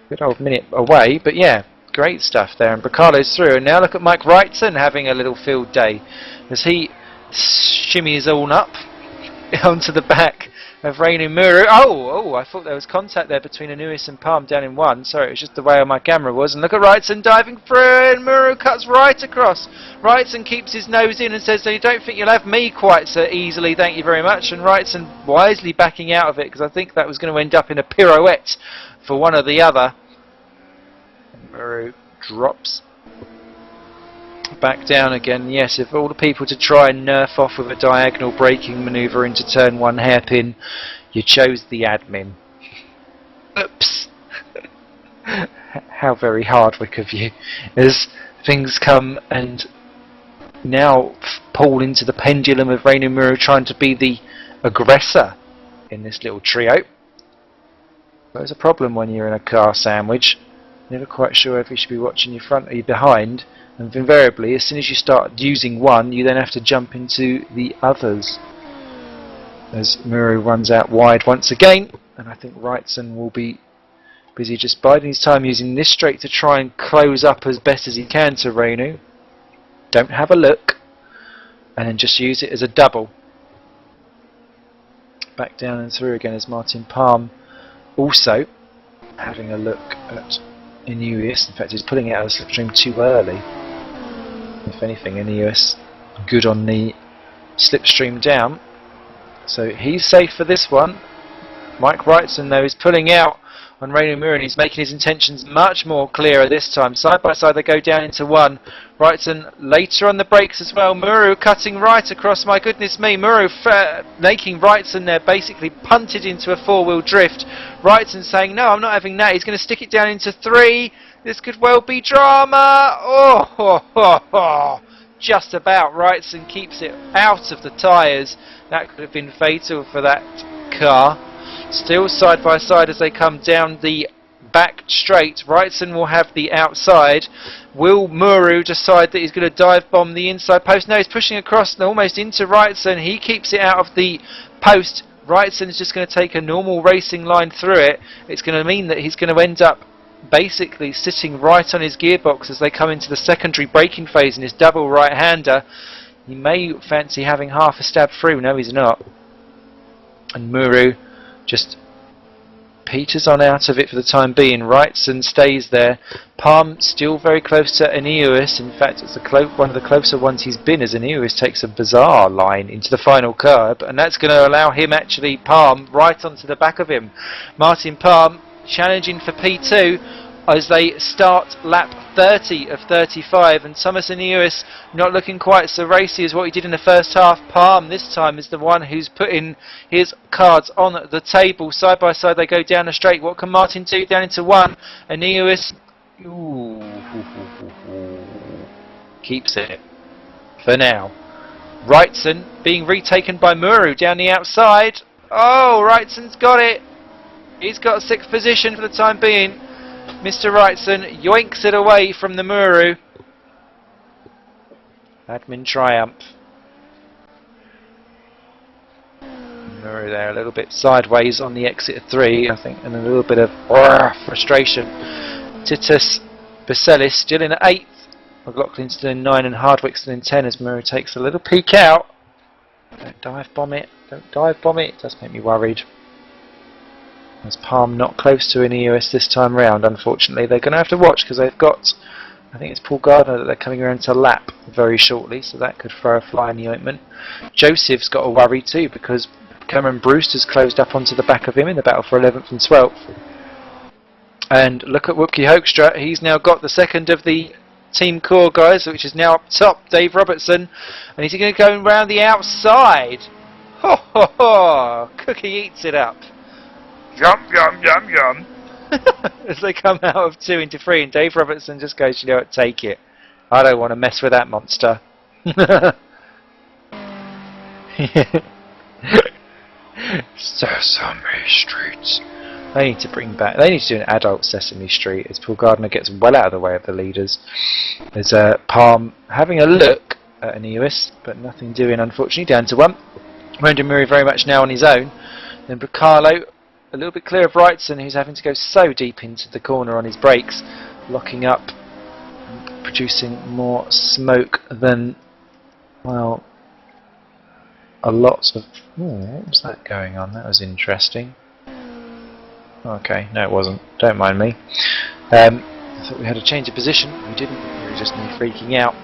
Good old minute away, but yeah. Great stuff there, and Bracalo's through. And now look at Mike Wrightson having a little field day as he shimmies on up onto the back of Reinu Muru. Oh, I thought there was contact there between Anuis and Palm down in 1. Sorry, it was just the way my camera was. And look at Wrightson diving through, and Muru cuts right across. Wrightson keeps his nose in and says, "So you don't think you'll have me quite so easily, thank you very much." And Wrightson wisely backing out of it, because I think that was going to end up in a pirouette for one or the other. Muru drops back down again. Yes, if all the people to try and nerf off with a diagonal braking manoeuvre into turn 1 hairpin, you chose the admin. Oops. How very Hardwick of you. As things come and now pull into the pendulum of Reino Muro trying to be the aggressor in this little trio. There's a problem when you're in a car sandwich. Never quite sure if you should be watching your front or your behind, and invariably as soon as you start using one you then have to jump into the others. As Muro runs out wide once again, and I think Wrightson will be busy just biding his time using this straight to try and close up as best as he can to Reino. Don't have a look, and then just use it as a double. Back down and through again as Martin Palm also having a look at Ineos. In fact, he's pulling it out of the slipstream too early. If anything, Ineos good on the slipstream down. So he's safe for this one. Mike Wrightson though is pulling out on Reino Muro, and he's making his intentions much more clearer this time. Side by side they go down into one. Wrightson later on the brakes as well. Muro cutting right across, my goodness me. Muro making Wrightson there basically punted into a four-wheel drift. Wrightson saying, no, I'm not having that. He's going to stick it down into three. This could well be drama. Oh, just about. Wrightson keeps it out of the tyres. That could have been fatal for that car. Still side by side as they come down the back straight. Wrightson will have the outside. Will Muro decide that he's going to dive bomb the inside post? No, he's pushing across almost into Wrightson. He keeps it out of the post. Wrightson is just going to take a normal racing line through it. It's going to mean that he's going to end up basically sitting right on his gearbox as they come into the secondary braking phase in his double right-hander. He may fancy having half a stab through. No, he's not. And Muro just peters on out of it for the time being. Wrightson stays there. Palm still very close to Ineos. In fact, it's one of the closer ones he's been, as Ineos takes a bizarre line into the final curb, and that's going to allow him, actually, Palm, right onto the back of him. Martin Palm challenging for P2 as they start lap 30 of 35, and Thomas Ineos not looking quite so racy as what he did in the first half. Palm this time is the one who's putting his cards on the table. Side by side they go down the straight. What can Martin do? Down into one. Ineos keeps it for now. Wrightson being retaken by Muro down the outside. Oh, Wrightson's got it. He's got 6th position for the time being. Mr. Wrightson yoinks it away from the Muro. Admin triumph. Muro there a little bit sideways on the exit of 3, I think, and a little bit of frustration. Titus Baselis still in at 8th. McLaughlin's still in 9 and Hardwick's still in 10 as Muro takes a little peek out. Don't dive bomb it. Don't dive bomb it. It does make me worried. As Palm not close to Ineos this time round, unfortunately. They're going to have to watch because they've got, I think it's Paul Gardner that they're coming around to lap very shortly, so that could throw a fly in the ointment. Joseph's got a worry too because Cameron Brewster's closed up onto the back of him in the battle for 11th and 12th. And look at Whoopke Hoekstra, he's now got the second of the team core guys, which is now up top, Dave Robertson, and he's going to go around the outside. Ho ho ho! Cookie eats it up. Yum, yum, yum, yum. As they come out of 2 into 3, and Dave Robertson just goes, you know what, take it. I don't want to mess with that monster. Sesame Street. They need to bring back, they need to do an adult Sesame Street as Paul Gardner gets well out of the way of the leaders. There's Palm having a look at Ineos, but nothing doing, unfortunately, down to 1. Reino Muro very much now on his own. Then Bracalo a little bit clear of Wrightson, who's having to go so deep into the corner on his brakes, locking up, producing more smoke than, well, a lot of... what was that going on? That was interesting. Okay, no it wasn't. Don't mind me. I thought we had a change of position. We didn't. We were just me freaking out.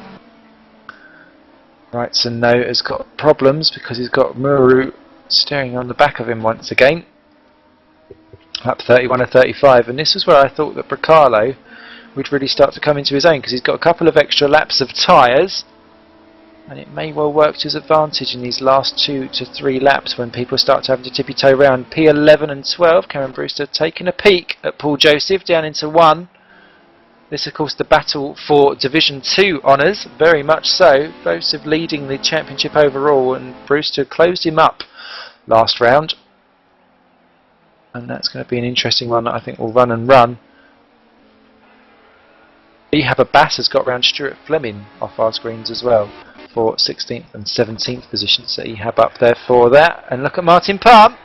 Wrightson, though, has got problems because he's got Muro staring on the back of him once again. Up 31 or 35, and this is where I thought that Bracalo would really start to come into his own because he's got a couple of extra laps of tyres. And it may well work to his advantage in these last 2 to 3 laps when people start to have to tippy-toe round. P11 and 12, Cameron Brewster taking a peek at Paul Joseph down into 1. This, of course, the battle for Division 2 honours, very much so. Joseph leading the championship overall, and Brewster closed him up last round. And that's going to be an interesting one that I think will run and run. Ehab Abbas has got round Stuart Fleming off our screens as well for 16th and 17th positions. So Ehab up there for that. And look at Martin Palm,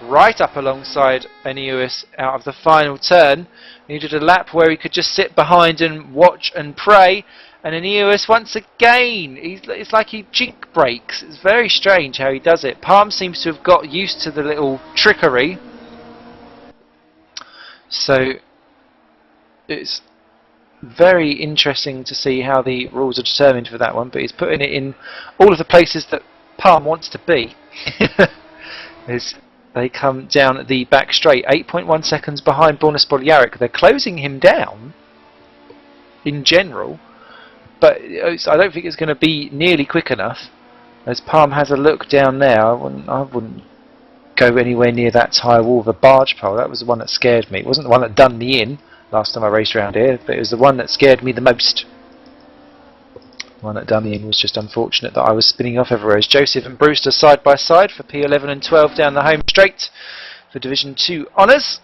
right up alongside Aeneas out of the final turn. He did a lap where he could just sit behind and watch and pray. And Aeneas once again, it's like he jink breaks. It's very strange how he does it. Palm seems to have got used to the little trickery. So it's very interesting to see how the rules are determined for that one, but he's putting it in all of the places that Palm wants to be. As they come down the back straight, 8.1 seconds behind Borna Spoljaric. They're closing him down in general, but I don't think it's going to be nearly quick enough. As Palm has a look down there, I wouldn't go anywhere near that high wall of a barge pole. That was the one that scared me. It wasn't the one that done me in last time I raced around here, but it was the one that scared me the most. The one that done me in was just unfortunate that I was spinning off everywhere. As Joseph and Brewster side by side for P11 and 12 down the home straight for Division 2 honours.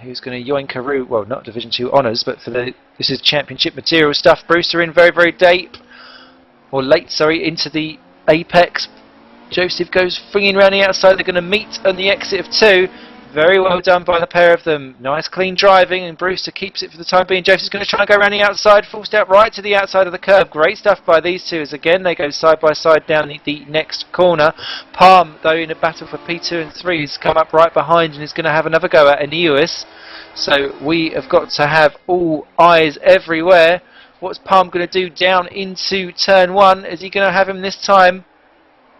Who's going to yoinkaroo, well, not Division 2 honours, but for this is championship material stuff. Brewster in very, very late, into the apex. Joseph goes flinging around the outside. They're going to meet on the exit of 2. Very well done by the pair of them. Nice clean driving, and Brewster keeps it for the time being. Joseph's going to try and go around the outside, forced out right to the outside of the curve. Great stuff by these two as again they go side by side down the next corner. Palm, though, in a battle for P2 and 3, has come up right behind and is going to have another go at Aeneas. So we have got to have all eyes everywhere. What's Palm going to do down into turn 1? Is he going to have him this time?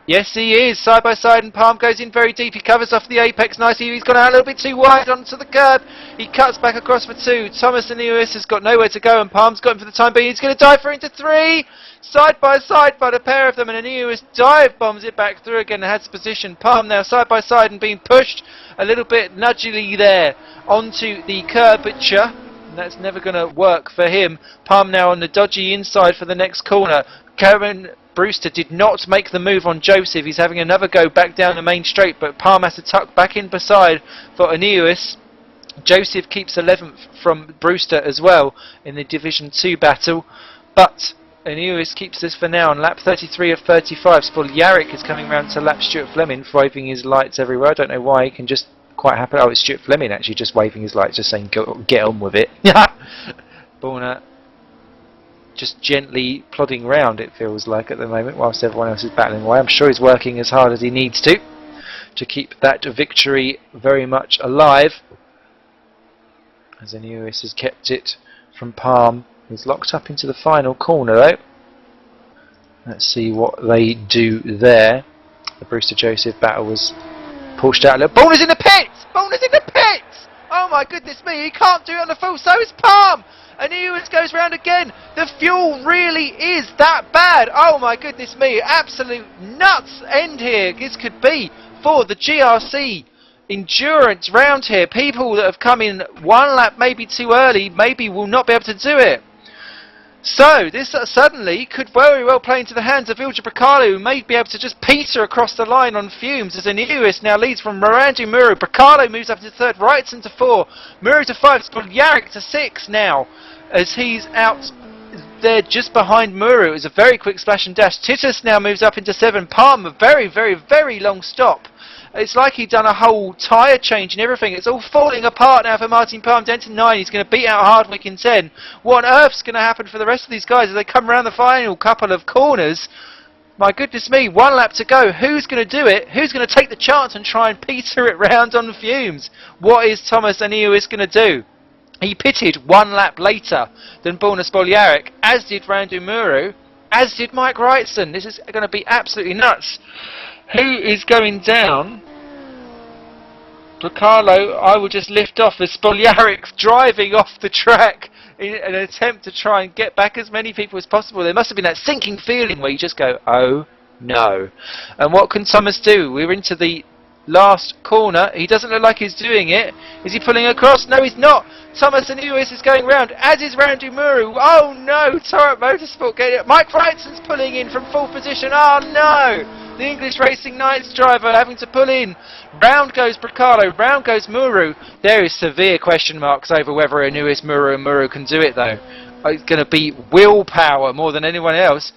Yes, he is. Side by side, and Palm goes in very deep. He covers off the apex nicely. He's gone out a little bit too wide onto the curb. He cuts back across for 2. Thomas Aeneas has got nowhere to go, and Palm's got him for the time being. He's going to dive for into 3. Side by the pair of them, and Aeneas dive bombs it back through again and has position. Palm now side by side and being pushed a little bit nudgily there onto the curvature. And that's never going to work for him. Palm now on the dodgy inside for the next corner. Cameron Brewster did not make the move on Joseph. He's having another go back down the main straight, but Palm has to tuck back in beside for Aeneas. Joseph keeps 11th from Brewster as well in the Division 2 battle, but Aeneas keeps this for now on lap 33 of 35. Spoljaric is coming round to lap Stuart Fleming, waving his lights everywhere. I don't know why, he can just quite happy. Oh, it's Stuart Fleming actually just waving his lights, just saying get on with it. Borna just gently plodding round, it feels like at the moment, whilst everyone else is battling away. I'm sure he's working as hard as he needs to keep that victory very much alive. As Aeneas has kept it from Palm. He's locked up into the final corner though. Let's see what they do there. The Brewster Joseph battle was pushed out a little. Borna's in the pits! Borna's in the pits! Oh my goodness me, he can't do it on the full, so is Palm! Aeneas goes round again. The fuel really is that bad. Oh my goodness me, absolute nuts end here this could be for the GRC endurance round here. People that have come in one lap maybe too early maybe will not be able to do it. So this suddenly could very well play into the hands of Ilja Bracalo, who may be able to just peter across the line on fumes as Aeneas now leads from Mirandu Muru. Bracalo moves up to 3rd, Wrightson to 4, Muru to 5, Spoljaric to 6 now as he's out there just behind Muru. It was a very quick splash and dash. Titus now moves up into 7, Palm a very, very, very long stop. It's like he'd done a whole tyre change and everything. It's all falling apart now for Martin Palm down to 9. He's going to beat out Hardwick in 10. What on earth's going to happen for the rest of these guys as they come around the final couple of corners? My goodness me, 1 lap to go. Who's going to do it? Who's going to take the chance and try and peter it round on fumes? What is Thomas Aeneas going to do? He pitted 1 lap later than Borna Spoljaric, as did Randu Muru, as did Mike Wrightson. This is going to be absolutely nuts. Who is going down? Bracalo, I will just lift off as Spoljaric's driving off the track. in an attempt to try and get back as many people as possible. There must have been that sinking feeling where you just go, oh no. And what can Thomas do? We're into the last corner. He doesn't look like he's doing it. Is he pulling across? No, he's not. Thomas and Lewis is going round, as is Randy Muru. Oh no, Torrent Motorsport getting it. Mike Wrightson's pulling in from full position. Oh no! The English Racing Knights driver having to pull in. Round goes Bracalo, round goes Muru. There is severe question marks over whether Anuis, Muru and Muru can do it though. It's going to be willpower more than anyone else.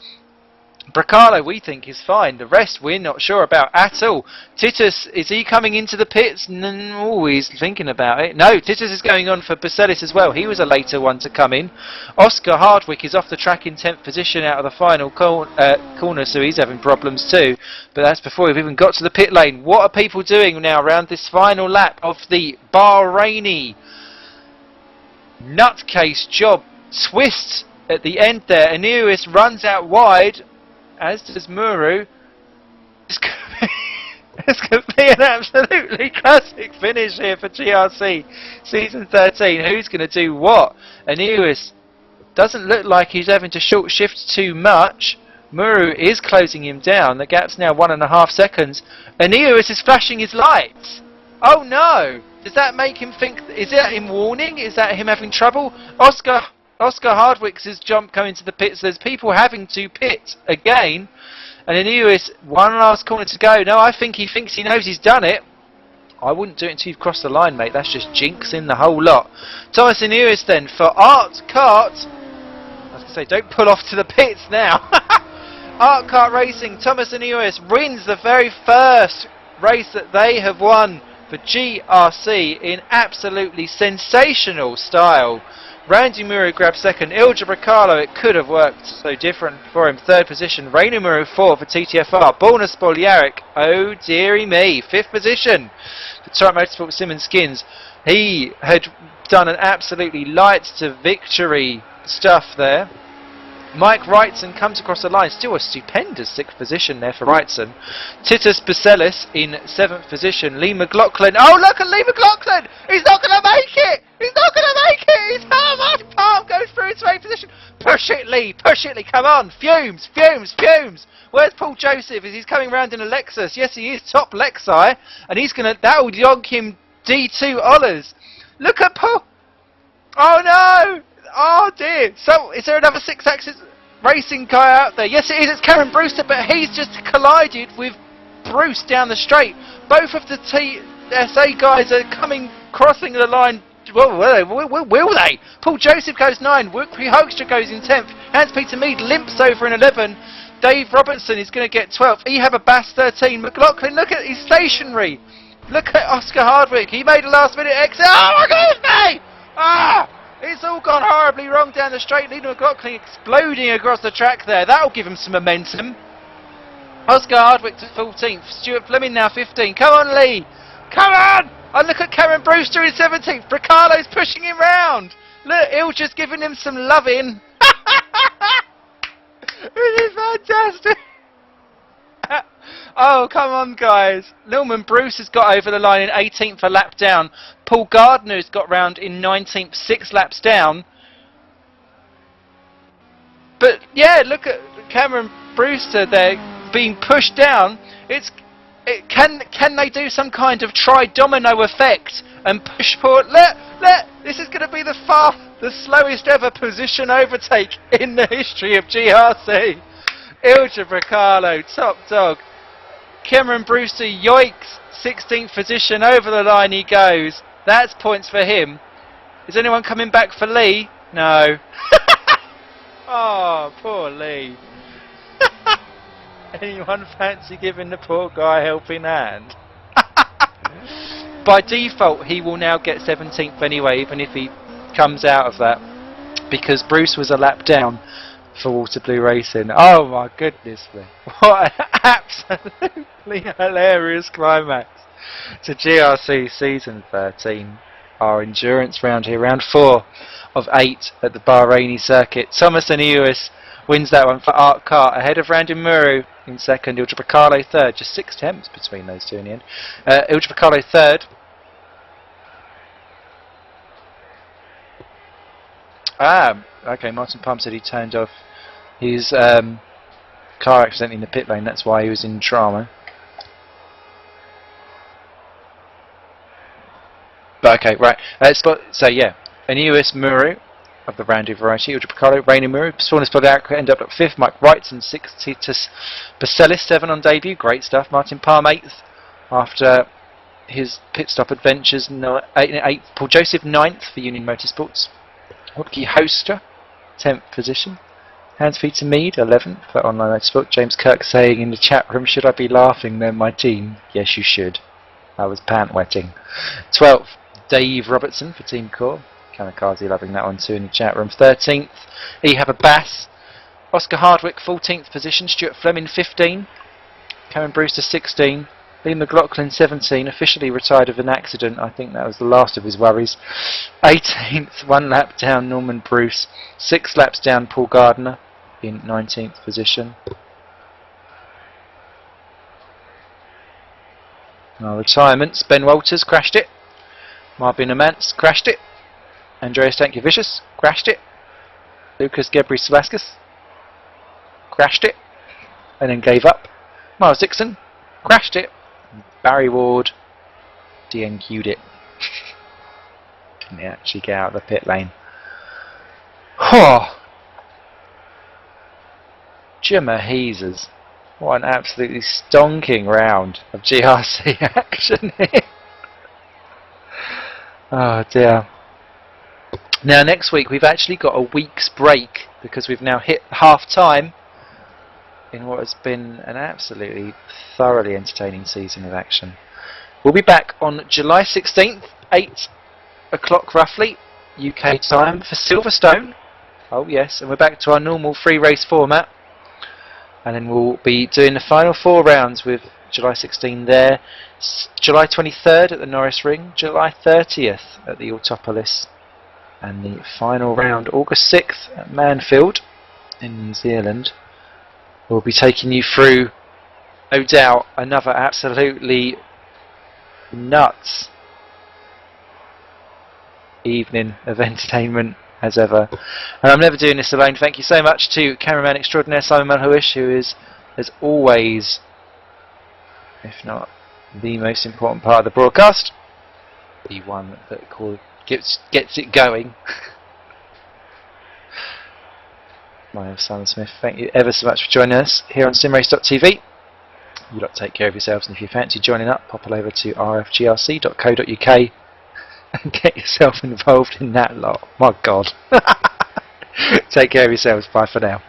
Bracalo we think is fine, the rest we're not sure about at all. Titus, is he coming into the pits? No, he's thinking about it. No, Titus is going on for Baselis as well, he was a later one to come in. Oscar Hardwick is off the track in 10th position out of the final corner, so he's having problems too. But that's before we've even got to the pit lane. What are people doing now around this final lap of the Bahraini nutcase job twist at the end there? Anuis runs out wide, as does Muru. It's going to be an absolutely classic finish here for GRC Season 13. Who's going to do what? Anuis doesn't look like he's having to short shift too much. Muru is closing him down. The gap's now 1.5 seconds. Anuis is flashing his lights. Oh no! Does that make him think... Is that him warning? Is that him having trouble? Oscar Hardwick's jump coming to the pits. There's people having to pit again. And Anuis, one last corner to go. No, I think he thinks he knows he's done it. I wouldn't do it until you've crossed the line, mate. That's just jinxing the whole lot. Thomas Anuis then for Art Kart. I was going to say, don't pull off to the pits now. Art Kart Racing, Thomas Anuis wins the very first race that they have won for GRC in absolutely sensational style. Randy Muru grabs second. Ilja Bracalo, it could have worked so different for him. Third position. Rainer Muru fourth for TTFR. Borna Spoljaric, oh dearie me, fifth position for Torrent Motorsport Simmons Skins. He had done an absolutely lights to victory stuff there. Mike Wrightson comes across the line, still a stupendous 6th position there for Wrightson. Titus Baselis in 7th position. Lee McLaughlin, oh look at Lee McLaughlin! He's not going to make it! He's not going to make it! His palm goes through into 8th position. Push it Lee, come on! Fumes! Where's Paul Joseph? Is he's coming round in a Lexus? Yes he is, top Lexi, and he's going to, that'll yog him D2 honours. Look at Paul! Oh no! Oh dear! So, is there another 6-axis racing guy out there? Yes it is, it's Cameron Brewster, but he's just collided with Bruce down the straight. Both of the TSA guys are crossing the line. Well, will they? Paul Joseph goes 9, Wilkie Hoekstra goes in 10th, Hans-Peter Mead limps over in 11, Dave Robertson is going to get 12th, he have a Bass 13, McLaughlin, look at, he's stationary. Look at Oscar Hardwick, he made a last minute exit. Oh my goodness me! Ah! It's all gone horribly wrong down the straight. Lee McLaughlin exploding across the track there. That'll give him some momentum. Oscar Hardwick to 14th. Stuart Fleming now 15. Come on, Lee. Come on! And look at Cameron Brewster in 17th. Bracalo's pushing him round. Look, Ilja's giving him some loving. This is fantastic. Oh, come on, guys. Norman Bruce has got over the line in 18th, a lap down. Paul Gardner's got round in 19th, 6 laps down. But, yeah, look at Cameron Brewster there being pushed down. Can they do some kind of tri-domino effect and push forward? This is going to be the slowest ever position overtake in the history of GRC. Ilja Bracalo, top dog. Cameron Brewster, yoicks, 16th position, over the line he goes. That's points for him. Is anyone coming back for Lee? No. Oh, poor Lee. Anyone fancy giving the poor guy a helping hand? By default, he will now get 17th anyway, even if he comes out of that, because Bruce was a lap down for Water Blue Racing. Oh my goodness me. What an absolutely hilarious climax to GRC Season 13. Our endurance round here, round 4 of 8 at the Bahraini circuit. Thomas Anuis wins that one for Art Kart, ahead of Randy Muru in second, Ilja Bracalo third. Just 6 attempts between those two in the end. Ilja Bracalo third. Okay, Martin Palm said he turned off his car accident in the pit lane, that's why he was in drama. But okay, right. So yeah, Anuis Muru of the Randy variety, Ultra Piccolo, Rainer Muru, Swanus Pogacar ended up at 5th, Mike Wrightson 6th, Titus Baselis 7 on debut, great stuff, Martin Palm 8th after his pit stop adventures, 8th, Paul Joseph 9th for Union Motorsports, Hopke Hoster 10th position, Hans Peter Mead 11th for Online Motorsport, James Kirk saying in the chat room, should I be laughing then my team? Yes you should, I was pant wetting. 12th, Dave Robertson for Team Core. Kamikaze loving that one too in the chat room. 13th, Ehab Bass. Oscar Hardwick 14th position. Stuart Fleming 15. Cameron Brewster 16. Lee McLaughlin 17. Officially retired of an accident. I think that was the last of his worries. 18th, 1 lap down Norman Bruce. 6 laps down Paul Gardner in 19th position. Our retirements, Ben Walters crashed it. Marvin Amance crashed it. Andreas Stankiewicz crashed it. Lucas Gebri-Selaskas crashed it and then gave up. Miles Dixon crashed it. Barry Ward DNQ'd it. Didn't he actually get out of the pit lane? Oh, Jimmer Heezers. What an absolutely stonking round of GRC action here. Oh dear. Now next week we've actually got a week's break because we've now hit half time in what has been an absolutely thoroughly entertaining season of action. We'll be back on July 16th, 8 o'clock roughly, UK time for Silverstone. Oh yes, and we're back to our normal free race format. And then we'll be doing the final 4 rounds with July 16 there, July 23rd at the Norris Ring, July 30th at the Autopolis, and the final round August 6th at Manfield in New Zealand. We'll be taking you through, no doubt, another absolutely nuts evening of entertainment as ever. And I'm never doing this alone. Thank you so much to cameraman extraordinaire Simon Malhuish, who is, as always, if not the most important part of the broadcast, the one that gets it going. My name is Simon Smith. Thank you ever so much for joining us here on simrace.tv. You lot take care of yourselves, and if you fancy joining up, pop over to rfgrc.co.uk and get yourself involved in that lot. My God. Take care of yourselves. Bye for now.